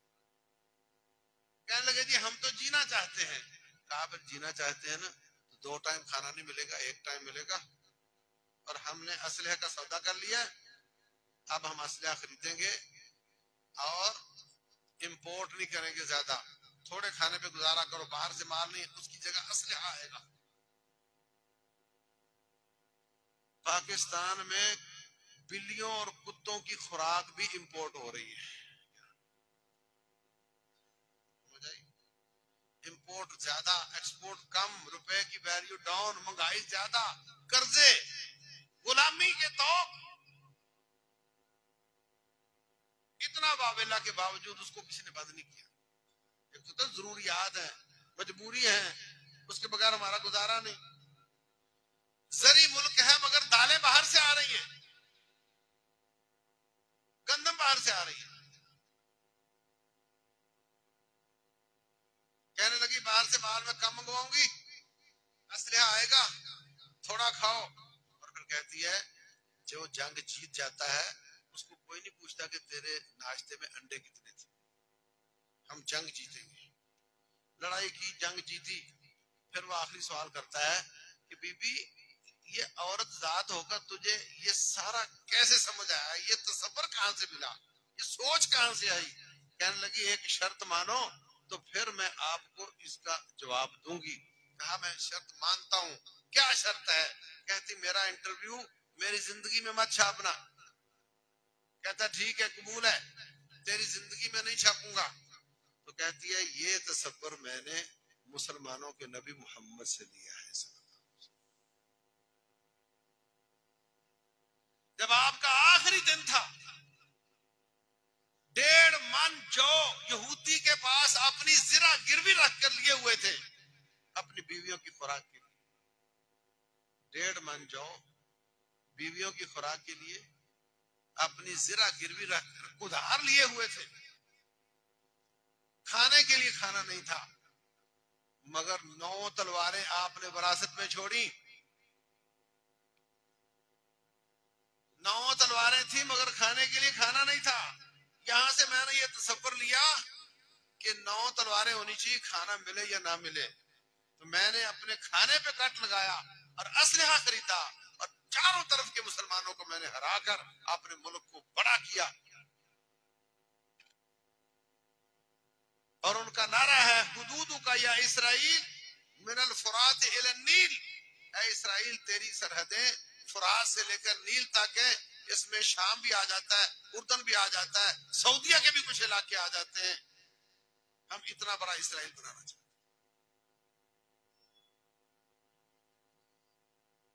कहने लगे जी हम तो जीना चाहते हैं। कहा फिर जीना चाहते हैं ना तो 2 टाइम खाना नहीं मिलेगा, 1 टाइम मिलेगा। और हमने असलहे का सौदा कर लिया, अब हम असलहा खरीदेंगे और इंपोर्ट नहीं करेंगे ज्यादा, थोड़े खाने पे गुजारा करो, बाहर से माल नहीं, उसकी जगह असलहा आएगा। पाकिस्तान में बिल्लियों और कुत्तों की खुराक भी इंपोर्ट हो रही है। इंपोर्ट ज्यादा, एक्सपोर्ट कम, रुपए की वैल्यू डाउन, महंगाई ज्यादा, कर्जे, गुलामी के तो इतना वावेला के बावजूद उसको किसी ने बंद नहीं किया। एक तो जरूरियात है, मजबूरी है, उसके बगैर हमारा गुजारा नहीं। जरी मुल्क है मगर दालें बाहर से आ रही है, गंदम बाहर से आ रही है। कहने लगी बाहर से माल में कम मंगवाऊंगी, असलहा आएगा, थोड़ा खाओ। और फिर कहती है जो जंग जीत जाता है उसको कोई नहीं पूछता कि तेरे नाश्ते में अंडे कितने थे, हम जंग जीतेंगे। लड़ाई की, जंग जीती, फिर वो आखिरी सवाल करता है कि बीबी ये औरत जात होकर तुझे ये सारा कैसे समझ आया, ये तसव्वुर कहां से मिला, ये सोच कहां से आई? कहने लगी एक शर्त मानो तो फिर मैं आपको इसका जवाब दूंगी। कहा मैं शर्त मानता हूं, क्या शर्त है? कहती मेरा इंटरव्यू मेरी जिंदगी में मत छापना। कहता ठीक है कबूल है, तेरी जिंदगी में नहीं छापूंगा। तो कहती है ये तसव्वुर मैंने मुसलमानों के नबी मोहम्मद से लिया है। जब आपका आखिरी दिन था, 1.5 मन जौ यहूदी के पास अपनी जिरा गिरवी रख कर लिए हुए थे अपनी बीवियों की खुराक के लिए। 1.5 मन जौ बीवियों की खुराक के लिए अपनी जिरा गिरवी रख कर उधार लिए हुए थे। खाने के लिए खाना नहीं था, मगर 9 तलवारें आपने विरासत में छोड़ी। 9 तलवारें थी मगर खाने के लिए खाना नहीं था। यहां से मैंने ये तसव्वुर लिया कि 9 तलवारें होनी चाहिए, खाना मिले या ना मिले। तो मैंने अपने खाने पे कट लगाया और असलहा खरीदा और चारों तरफ के मुसलमानों को मैंने हराकर अपने मुल्क को बड़ा किया। और उनका नारा है हुदूदु का या इसराइल मिनल फुरात इलन नील, ऐ इसराइल तेरी सरहदें फुरात से लेकर नील तक है, इसमें शाम भी आ जाता है, उर्दन भी आ जाता है, सऊदिया के भी कुछ इलाके आ जाते हैं। हम इतना बड़ा इसराइल बनाना चाहते हैं।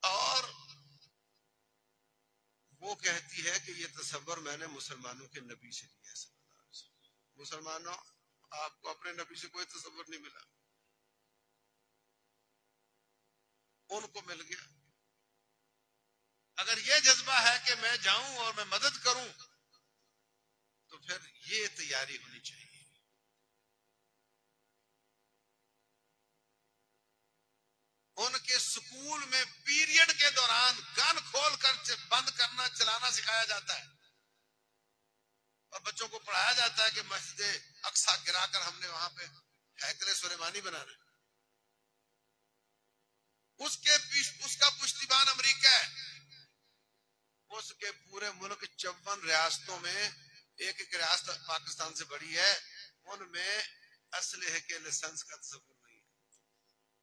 और वो कहती है कि ये तसव्वुर मैंने मुसलमानों के नबी से लिया है। मुसलमानों आपको अपने नबी से कोई तसव्वुर नहीं मिला, उनको मिल गया। अगर ये जज्बा है कि मैं जाऊं और मैं मदद करूं तो फिर ये तैयारी होनी चाहिए। उनके स्कूल में पीरियड के दौरान गन खोलकर बंद करना चलाना सिखाया जाता है और बच्चों को पढ़ाया जाता है कि मस्जिद अक्सा गिराकर हमने वहां पे हैकले सुलेमानी बनाना। उसका पुश्तिबान अमेरिका है। उसके पूरे मुल्क 54 रियासतों में एक एक रियासत पाकिस्तान से बड़ी है, उनमें असलहे के लाइसेंस का तस्वुर नहीं है।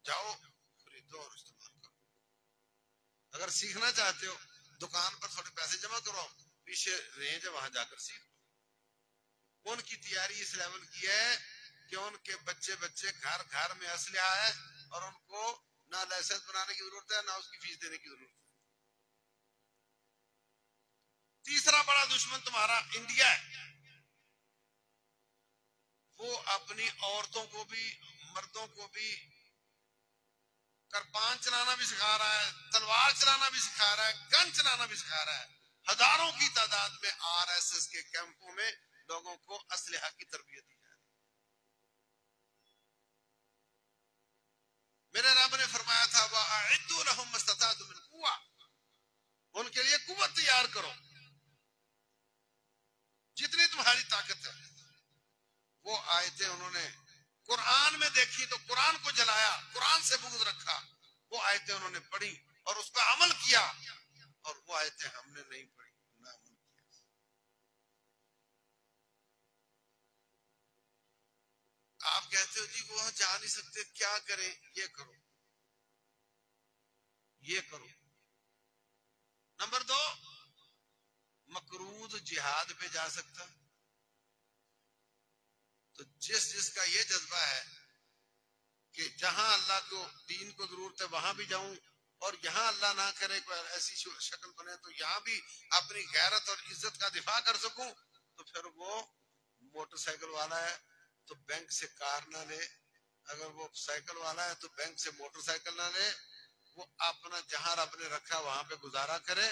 जाओ खरीदो और इस्तेमाल करो। अगर सीखना चाहते हो दुकान पर थोड़े पैसे जमा करो, पीछे रेंज है वहां जाकर सीख। उनकी तैयारी इस लेवल की है कि उनके बच्चे बच्चे घर घर में असलहा है और उनको ना लाइसेंस बनाने की जरूरत है ना उसकी फीस देने की जरूरत है। तीसरा बड़ा दुश्मन तुम्हारा इंडिया है। वो अपनी औरतों को भी मर्दों को भी कृपान चलाना भी सिखा रहा है, तलवार चलाना भी सिखा रहा है, गन चलाना भी सिखा रहा है। हजारों की तादाद में आरएसएस के कैंपों में लोगों को असलहा की तरबियत दी जा रही है। मेरे रब ने फरमाया था वअइद्दू लहुम मस्तताअतु मिन कुव्वा, उनके लिए कुव्वत तैयार करो जितनी तुम्हारी ताकत है। वो आयतें उन्होंने कुरान में देखी तो कुरान को जलाया, कुरान से बुग़्ज़ रखा। वो आयतें उन्होंने पढ़ी और उस पर अमल किया, और वो आयतें हमने नहीं पढ़ी ना अमल किया। आप कहते हो जी वहां जा नहीं सकते, क्या करें? ये करो, ये करो। नंबर 2, मकरूज जिहाद पे जा सकता। तो जिसका ये जज्बा है कि जहां अल्लाह को दीन को जरूरत है वहां भी जाऊं, और यहाँ अल्लाह ना करे कोई ऐसी शक्ल बने तो यहाँ भी अपनी गैरत और इज्जत का दिफा कर सकूं, तो फिर वो मोटरसाइकिल वाला है तो बैंक से कार ना ले, अगर वो साइकिल वाला है तो बैंक से मोटरसाइकिल ना ले, वो अपना जहां रब ने रखा वहां पे गुजारा करे।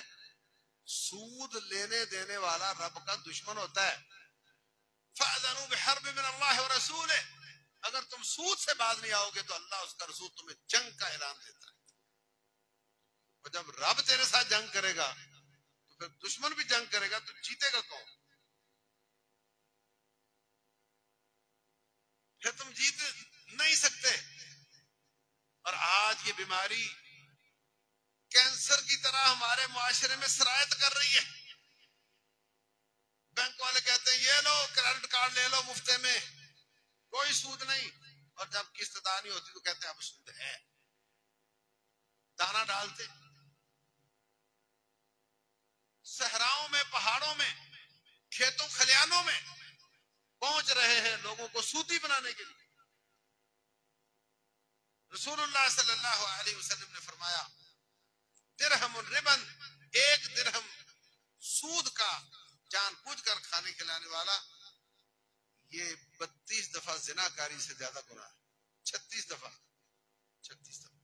सूद लेने देने वाला रब का दुश्मन होता है। फ़अज़नु बिहर्ब मिन अल्लाह व रसूलिह, अगर तुम सूद से बाज नहीं आओगे तो अल्लाह उसका रसूल तुम्हें जंग का ऐलान देता है। और जब रब तेरे साथ जंग करेगा तो फिर दुश्मन भी जंग करेगा, तो जीतेगा कौन? फिर तुम जीत नहीं सकते। और आज ये बीमारी कैंसर की तरह हमारे मुआशरे में सरायत कर रही है। बैंक वाले कहते हैं ये लो क्रेडिट कार्ड ले लो मुफ्ते में, कोई सूद नहीं, और जब किस्त अदा नहीं होती तो कहते हैं अब सूद है। दाना डालते सहराओं में, पहाड़ों में, खेतों खलियानों में पहुंच रहे हैं लोगों को सूदी बनाने के लिए। रसूलुल्लाह सल्लल्लाहु अलैहि वसल्लम ने फरमाया दिरहमुन रिबन, एक दिरहम सूद का जानबूझकर खाने खिलाने वाला ये 32 दफा जिनाकारी से ज्यादा गुनाह है। 36 दफा, 36 दफा।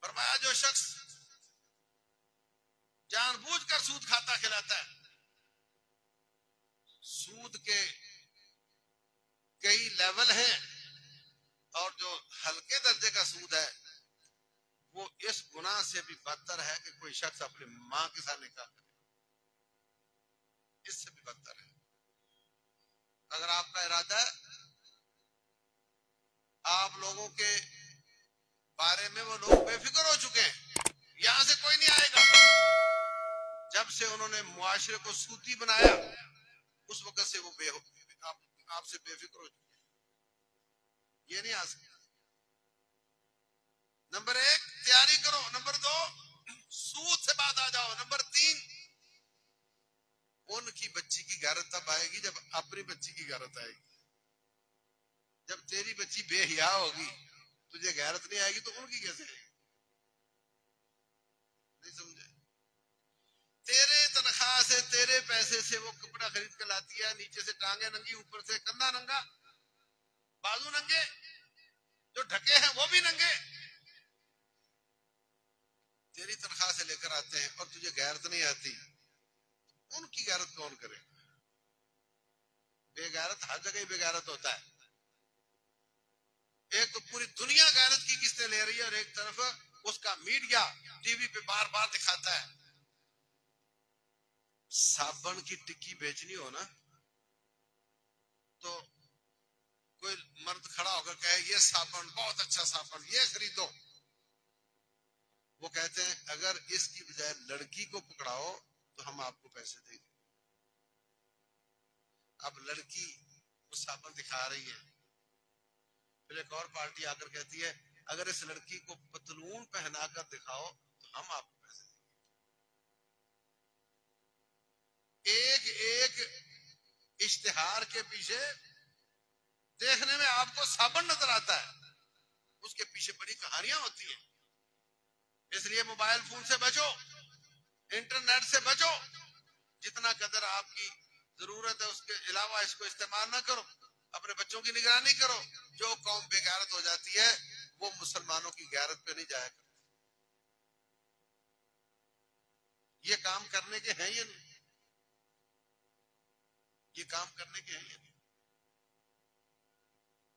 फरमाया जो शख्स जानबूझकर सूद खाता खिलाता है, सूद के कई लेवल हैं, और जो हल्के दर्जे का सूद है वो इस गुनाह से भी बदतर है कि कोई शख्स अपनी मां के साथ निकाह करे, इससे भी बदतर है। अगर आपका इरादा है आप लोगों के बारे में, वो लोग बेफिक्र हो चुके हैं, यहां से कोई नहीं आएगा। जब से उन्होंने मुआशरे को सूदी बनाया उस वक्त से वो आपसे बेफिक्र हो चुके हैं, ये नहीं आ सकता। नंबर 1 तैयारी करो, नंबर 2 सूद से बात आ जाओ, नंबर 3 उनकी बच्ची की गैरत तब आएगी जब अपनी बच्ची की गैरत आएगी। जब तेरी बच्ची बेहिया होगी तुझे गैरत नहीं आएगी तो उनकी कैसे आएगी? नहीं समझे? तेरे तनख्वाह से, तेरे पैसे से वो कपड़ा खरीद कर लाती है, नीचे से टांगे नंगी, ऊपर से कंधा नंगा, बाजू नंगे, जो ढके हैं वो भी नंगे, तेरी तनख्वाह से लेकर आते हैं और तुझे गैरत नहीं आती, उनकी गैरत कौन करे? बेगैरत हर जगह ही बेगैरत होता है। एक तो पूरी दुनिया गैरत की किस्तें ले रही है और एक तरफ उसका मीडिया टीवी पे बार बार दिखाता है। साबुन की टिक्की बेचनी हो ना तो कोई मर्द खड़ा होकर कहे ये साबुन बहुत अच्छा साबुन, ये खरीदो। वो कहते हैं अगर इसकी बजाय लड़की को पकड़ाओ तो हम आपको पैसे देंगे। अब लड़की वो साबुन दिखा रही है, फिर एक और पार्टी आकर कहती है अगर इस लड़की को पतलून पहनाकर दिखाओ तो हम आपको पैसे देंगे। एक के पीछे देखने में आपको साबुन नजर आता है, उसके पीछे बड़ी कहानियां होती हैं। इसलिए मोबाइल फोन से बचो, इंटरनेट से बचो, जितना कदर आपकी जरूरत है उसके अलावा इसको इस्तेमाल ना करो। अपने बच्चों की निगरानी करो। जो कौम बेगैरत हो जाती है वो मुसलमानों की गैरत पे नहीं जाया करती। ये काम करने के हैं ये नहीं, ये काम करने के हैं ये नहीं।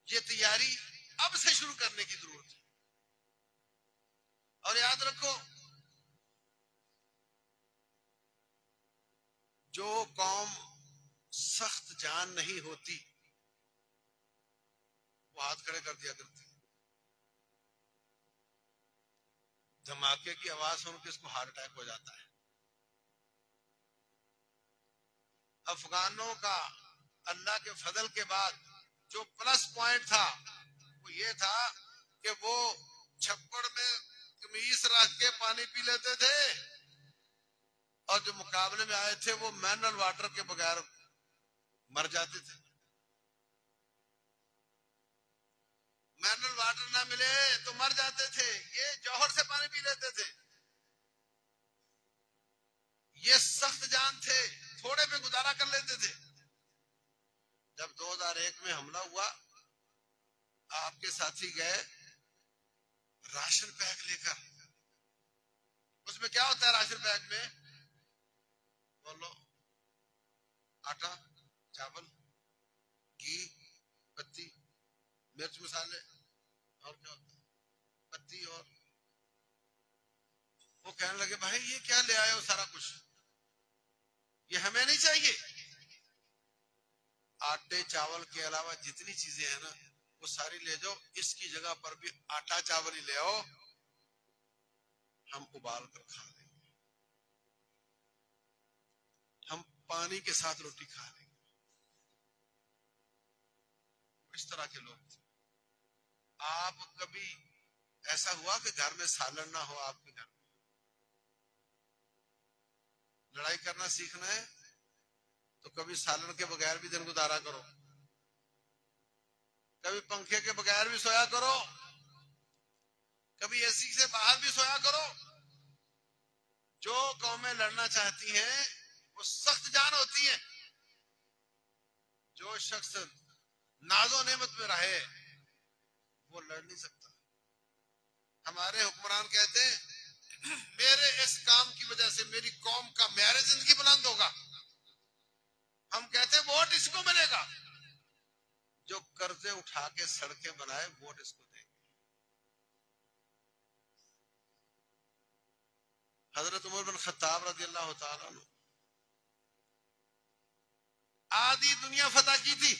ये तैयारी अब से शुरू करने की जरूरत है। और याद रखो, जो कौम सख्त जान नहीं होती वो हाथ खड़े कर दिया करती है। धमाके की आवाज सुन के इसको हार्ट अटैक हो जाता है। अफगानों का अल्लाह के फजल के बाद जो प्लस पॉइंट था वो ये था कि वो छप्पड़ में कमीज रख के पानी पी लेते थे, और जो मुकाबले में आए थे वो मिनरल वाटर के बगैर मर जाते थे। मिनरल वाटर ना मिले तो मर जाते थे, ये जौहर से पानी पी लेते थे। ये सख्त जान थे, थोड़े पे गुजारा कर लेते थे। जब 2001 में हमला हुआ, आपके साथी गए राशन बैग लेकर। उसमें क्या होता है राशन बैग में? बोलो। आटा, चावल, घी, पत्ती, मिर्च मसाले, और क्या होता है? पत्ती। और वो कहने लगे भाई ये क्या ले आए हो सारा कुछ, ये हमें नहीं चाहिए। आटे चावल के अलावा जितनी चीजें हैं ना वो सारी ले जाओ, इसकी जगह पर भी आटा चावल ही ले आओ, हम उबाल कर खा लेंगे, हम पानी के साथ रोटी खा लेंगे। इस तरह के लोग थे। आप कभी ऐसा हुआ कि घर में सालन ना हो? आपके घर में लड़ाई करना सीखना है तो कभी सालन के बगैर भी दिन गुजारा करो, कभी पंखे के बगैर भी सोया करो, कभी एसी से बाहर भी सोया करो। जो कौमें लड़ना चाहती हैं वो सख्त जान होती हैं। जो शख्स नाजो नेमत में रहे वो लड़ नहीं सकता। हमारे हुक्मरान कहते हैं मेरे इस काम की वजह से मेरी कौम का मेयार जिंदगी बुलंद होगा। हम कहते हैं वोट इसको मिलेगा जो कर्जे उठा के सड़कें बनाए, वोट इसको देंगे। हजरत उमर बिन खत्ताब रज़ी अल्लाह तआला अन्हु आधी दुनिया फतह की थी,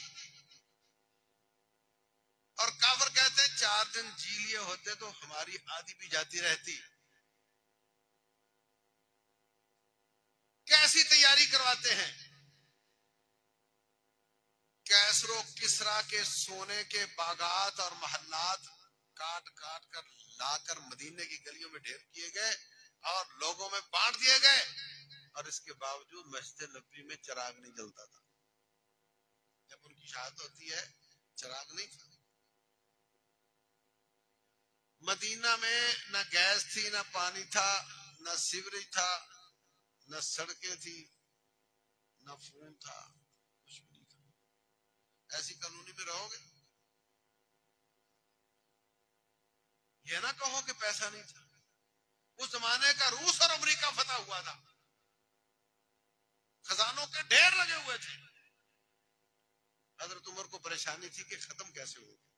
और काफिर कहते हैं 4 दिन जी लिए होते तो हमारी आधी भी जाती रहती। कैसी तैयारी करवाते हैं? कैसरो किसरा के सोने के बागात और महल्लात काट काट कर लाकर मदीने की गलियों में ढेर किए गए और लोगों में बांट दिए गए, और इसके बावजूद मस्जिद नबी में चिराग नहीं जलता था। जब उनकी शहादत होती है चिराग नहीं था। मदीना में न गैस थी, न पानी था, न सीवरेज था, न सड़कें थी, न फोन था, कुछ भी नहीं था। ऐसी कॉलोनी में रहोगे? ये ना कहो कि पैसा नहीं था। उस जमाने का रूस और अमेरिका फतह हुआ था, खजानों के ढेर लगे हुए थे। हजरत उमर को परेशानी थी कि खत्म कैसे होगी,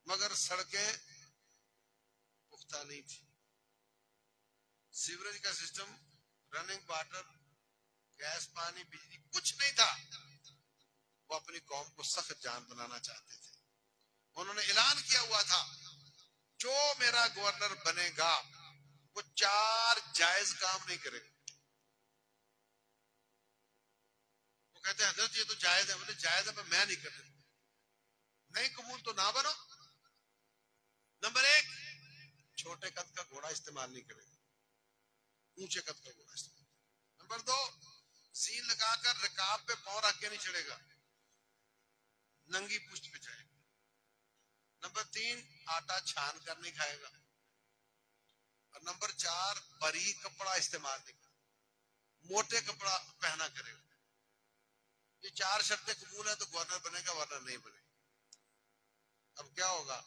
मगर सड़कें पुख्ता नहीं थी, सीवरेज का सिस्टम, रनिंग वाटर, गैस, पानी, बिजली कुछ नहीं था। वो अपनी कौम को सख्त जान बनाना चाहते थे। उन्होंने ऐलान किया हुआ था जो मेरा गवर्नर बनेगा वो 4 जायज काम नहीं करेगा। वो कहते हैं हजरत ये तो जायज है। बोले जायज है पर मैं नहीं कर रही। नहीं कबूल तो ना बनो। नंबर 1, छोटे कद का घोड़ा इस्तेमाल नहीं करेगा, ऊंचे कद का घोड़ा इस्तेमाल। नंबर 2, सीन लगाकर रिकाब पे पांव रख के नहीं चढ़ेगा। नंगी पुष्ट पे जाएगा। नंबर 3 आटा छान कर नहीं खाएगा। और नंबर 4 बारीक कपड़ा इस्तेमाल नहीं करेगा, मोटे कपड़ा पहना करेगा। ये 4 शर्तें कबूल है तो गवर्नर बनेगा, वरना नहीं बनेगा। अब क्या होगा,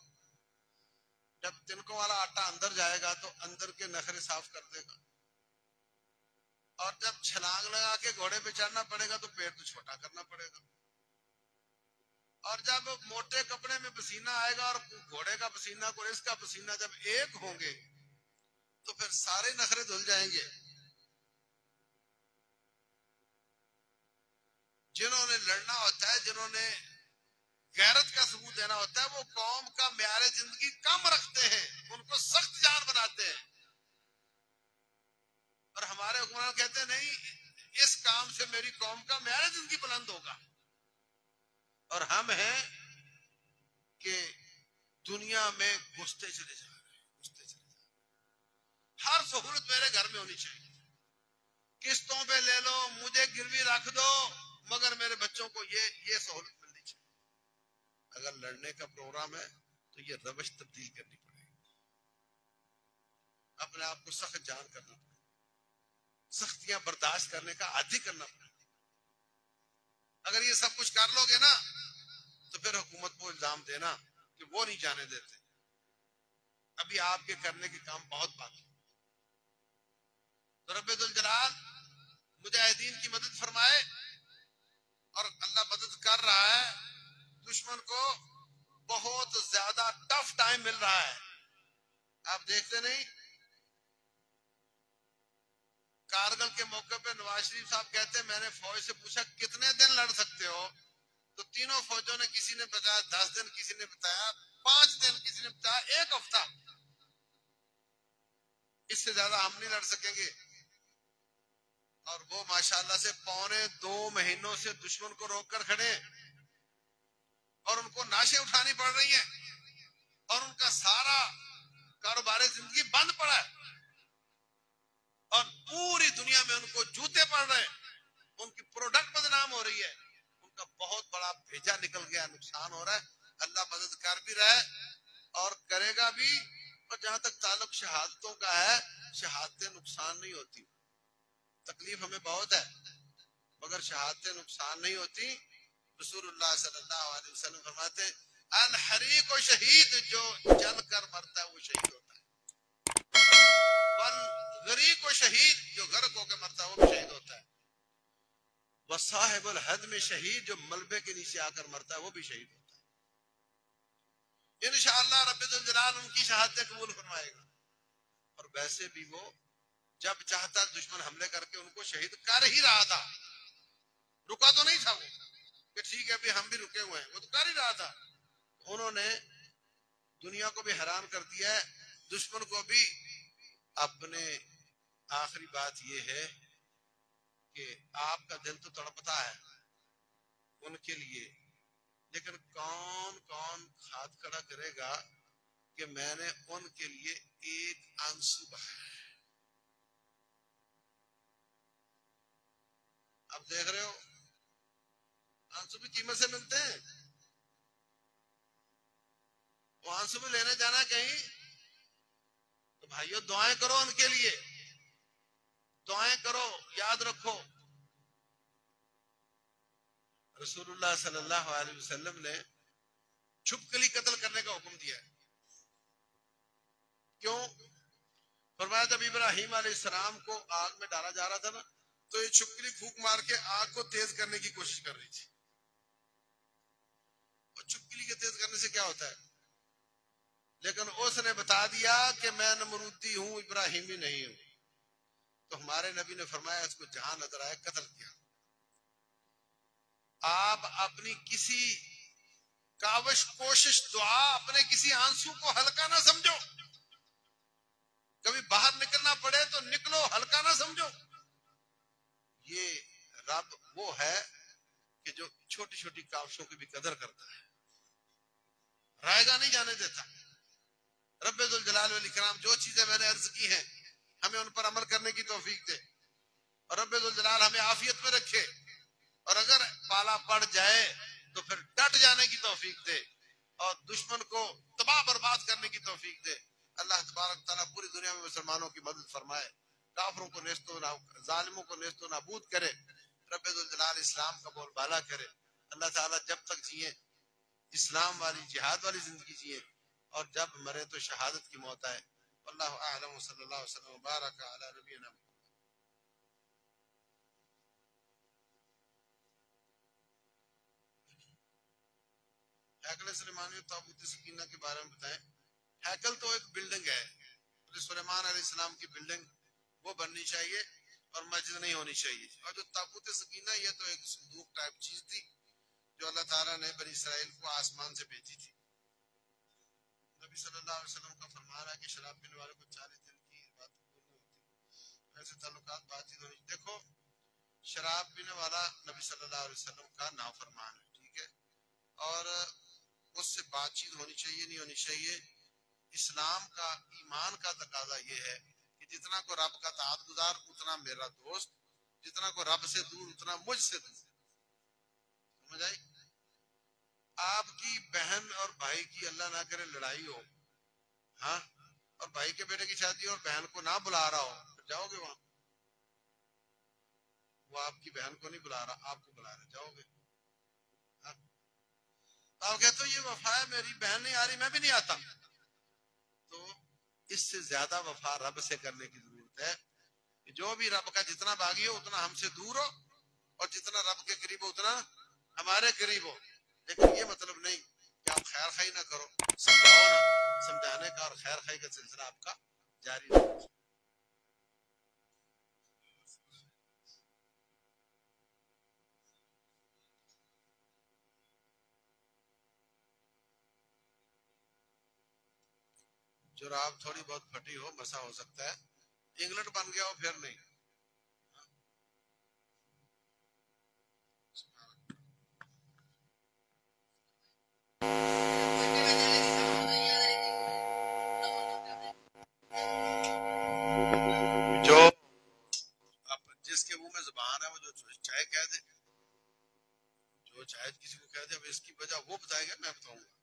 जब तिनकों वाला आटा अंदर जाएगा तो अंदर के नखरे साफ कर देगा, और जब छलांग लगा के घोड़े पे चढ़ना पड़ेगा तो पेट तो छोटा करना पड़ेगा। और जब मोटे कपड़े में पसीना आएगा और घोड़े का पसीना को इसका पसीना जब एक होंगे तो फिर सारे नखरे धुल जाएंगे। जिन्होंने लड़ना होता है, जिन्होंने गैरत का सबूत देना होता है, वो कौम का म्यार जिंदगी कम रखते हैं, उनको सख्त जान बनाते हैं। और हमारे हुक्मरान कहते हैं नहीं, इस काम से मेरी कौम का म्यार जिंदगी बुलंद होगा। और हम हैं कि दुनिया में घुसते चले जा रहे हैं, घुसते चले जा रहे हैं। हर सहूलत मेरे घर में होनी चाहिए, किस्तों पे ले लो, मुझे गिरवी रख दो, मगर मेरे बच्चों को ये सहूलत मिलनी चाहिए। अगर लड़ने का प्रोग्राम है तो ये रवश तब्दील करनी पड़ेगी, अपने आप को सख्त जान करना पड़ेगा, सख्तियां बर्दाश्त करने का आदी करना पड़ेगा। अगर ये सब कुछ कर लोगे ना तो फिर हुकूमत को इल्जाम देना कि वो नहीं जाने देते। अभी आपके करने के काम बहुत बाकी। तो रब्बुल जलाल मुजाहिदीन की मदद फरमाए, और अल्लाह मदद कर रहा है। दुश्मन को बहुत ज्यादा टफ टाइम मिल रहा है। आप देखते नहीं, कारगिल के मौके पे नवाज शरीफ साहब कहते हैं, मैंने फौज से पूछा कितने दिन लड़ सकते हो, तो तीनों फौजों ने, किसी ने बताया 10 दिन, किसी ने बताया 5 दिन, किसी ने बताया 1 हफ्ता। इससे ज्यादा हम नहीं लड़ सकेंगे। और वो माशाल्लाह से 1.25 महीनों से दुश्मन को रोककर खड़े, और उनको नाशें उठानी पड़ रही है, और उनका सारा कारोबार जिंदगी बंद पड़ा है, और पूरी दुनिया में उनको जूते पड़ रहे हैं, उनकी प्रोडक्ट बदनाम हो रही है, उनका बहुत बड़ा भेजा निकल गया, नुकसान हो रहा है। अल्लाह मदद कर भी रहा है और करेगा भी। और जहां तक ताल्लुक शहादतों का है, शहादतें नुकसान नहीं होती। तकलीफ हमें बहुत है, मगर शहादतें नुकसान नहीं होती। रसूलुल्लाह सल्लल्लाहु अलैहि वसल्लम फरमाते हैं, अल हरीक शहीद, जो जल कर मरता है वो शहीद होता है। वल गरीक शहीद, जो गर्क होकर मरता है वो भी शहीद होता है। वसाहिबुल हद में शहीद, जो मलबे के नीचे आकर मरता है वो भी शहीद होता है। इंशाअल्लाह रब्बुल जलाल उनकी शहादतें कबूल फरमाएगा। और वैसे भी वो जब चाहता दुश्मन हमले करके उनको शहीद कर ही रहा था, रुका तो नहीं था वो कि ठीक है अभी हम भी रुके हुए हैं, वो तो कर ही रहा था। उन्होंने दुनिया को भी हैरान कर दिया है, दुश्मन को भी। अपने आखिरी बात यह है कि आपका दिल तो तड़पता है उनके लिए, लेकिन कौन कौन हाथ खड़ा करेगा कि मैंने उनके लिए एक आंसू बहाया। आप देख रहे हो, आंसू भी कीमत से मिलते हैं। वो आंसू भी लेने जाना कहीं तो भाइयों दुआएं करो उनके लिए, दुआएं करो, याद रखो रसूलुल्लाह सल्लल्लाहु अलैहि वसल्लम ने छुपकली कत्ल करने का हुक्म दिया है। क्यों? फरमाया जब इब्राहिम अलैहिस्सलाम को आग में डाला जा रहा था ना, तो ये छुपकली फूंक मार के आग को तेज करने की कोशिश कर रही थी। और छुपकली के तेज करने से क्या होता है? लेकिन उसने बता दिया कि मैं नमरूदी हूं, इब्राहिमी नहीं हूं। तो हमारे नबी ने फरमाया इसको जहां नजर आए कत्ल किया। आप अपनी किसी काविश, कोशिश, दुआ, अपने किसी आंसू को हल्का ना समझो। कभी बाहर निकलना पड़े तो निकलो, हल्का ना समझो। ये रब वो है कि जो छोटी छोटी काविशों की भी कदर करता है, रायगा नहीं जाने देता। रब्बुल जलाल वल इकराम जो चीजें मैंने अर्ज की हैं, हमें उन पर अमल करने की तौफीक दे, और रब्बुल जलाल हमें आफियत में रखे। और अगर पाला पड़ जाए तो फिर डट जाने की तौफीक दे और दुश्मन को तबाह बर्बाद करने की तौफीक दे। अल्लाह तबारक तआला पूरी दुनिया में मुसलमानों की मदद फरमाए, काफरों को नेस्तो ना, जालिमों को नेस्तो नाबूद करे, रब्बुल जलाल इस्लाम का बोलबाला करे। अल्लाह ताला जब तक जिए इस्लाम वाली जिहाद वाली जिंदगी जिए और जब मरे तो शहादत की मौत आए। अल्लाह आलम सल्लल्लाहु अलैहि वसल्लम बारक अला नबीना। हैकल सुलेमानी और ताबूत सकीना के बारे में बताएं। हैकल तो एक बिल्डिंग है, सुलेमान अलैहिस्सलाम की बिल्डिंग, वो बननी चाहिए और मस्जिद नहीं होनी चाहिए। और जो ताबूत सकीना ये तो एक संदूक टाइप चीज थी जो अल्लाह ताला ने बनी इसराइल को आसमान से भेजी थी। नबी सल्लल्लाहु अलैहि वसल्लम का फरमान है कि शराब पीने वाले को 40 दिन की बात कबूल नहीं होती, ऐसे ताल्लुकात बातचीत होनी। देखो शराब पीने वाला नबी सल्लल्लाहु अलैहि वसल्लम का नाफरमान है, ठीक है, और उससे बातचीत होनी चाहिए नहीं होनी चाहिए। इस्लाम का ईमान का तकाजा ये है कि जितना को रब का ताअत गुजार उतना मेरा दोस्त, जितना को रब से दूर उतना मुझसे दूर। समझ आई? आपकी बहन और भाई की अल्लाह ना करे लड़ाई हो, हाँ, और भाई के बेटे की शादी और बहन को ना बुला रहा हो, तो जाओगे वहां? वो आपकी बहन को नहीं बुला रहा, आपको बुला रहा, जाओगे? हाँ? तो आप कहते हो ये वफा है, मेरी बहन नहीं आ रही मैं भी नहीं आता। तो इससे ज्यादा वफा रब से करने की जरूरत है। जो भी रब का जितना बागी हो उतना हमसे दूर हो, और जितना रब के करीब हो उतना हमारे करीब हो। लेकिन ये मतलब नहीं कि आप खैर खाई ना करो, समझाओ ना, समझाने का और खैर खाई का सिलसिला आपका जारी रहो। जुराब थोड़ी बहुत फटी हो, मसा हो सकता है, इंग्लैंड बन गया हो फिर नहीं। जो अब जिसके मुंह में जुबान है वो जो चाहे कह दे, जो चाहे किसी को कह दे, अब इसकी वजह वो बताएगा मैं बताऊंगा।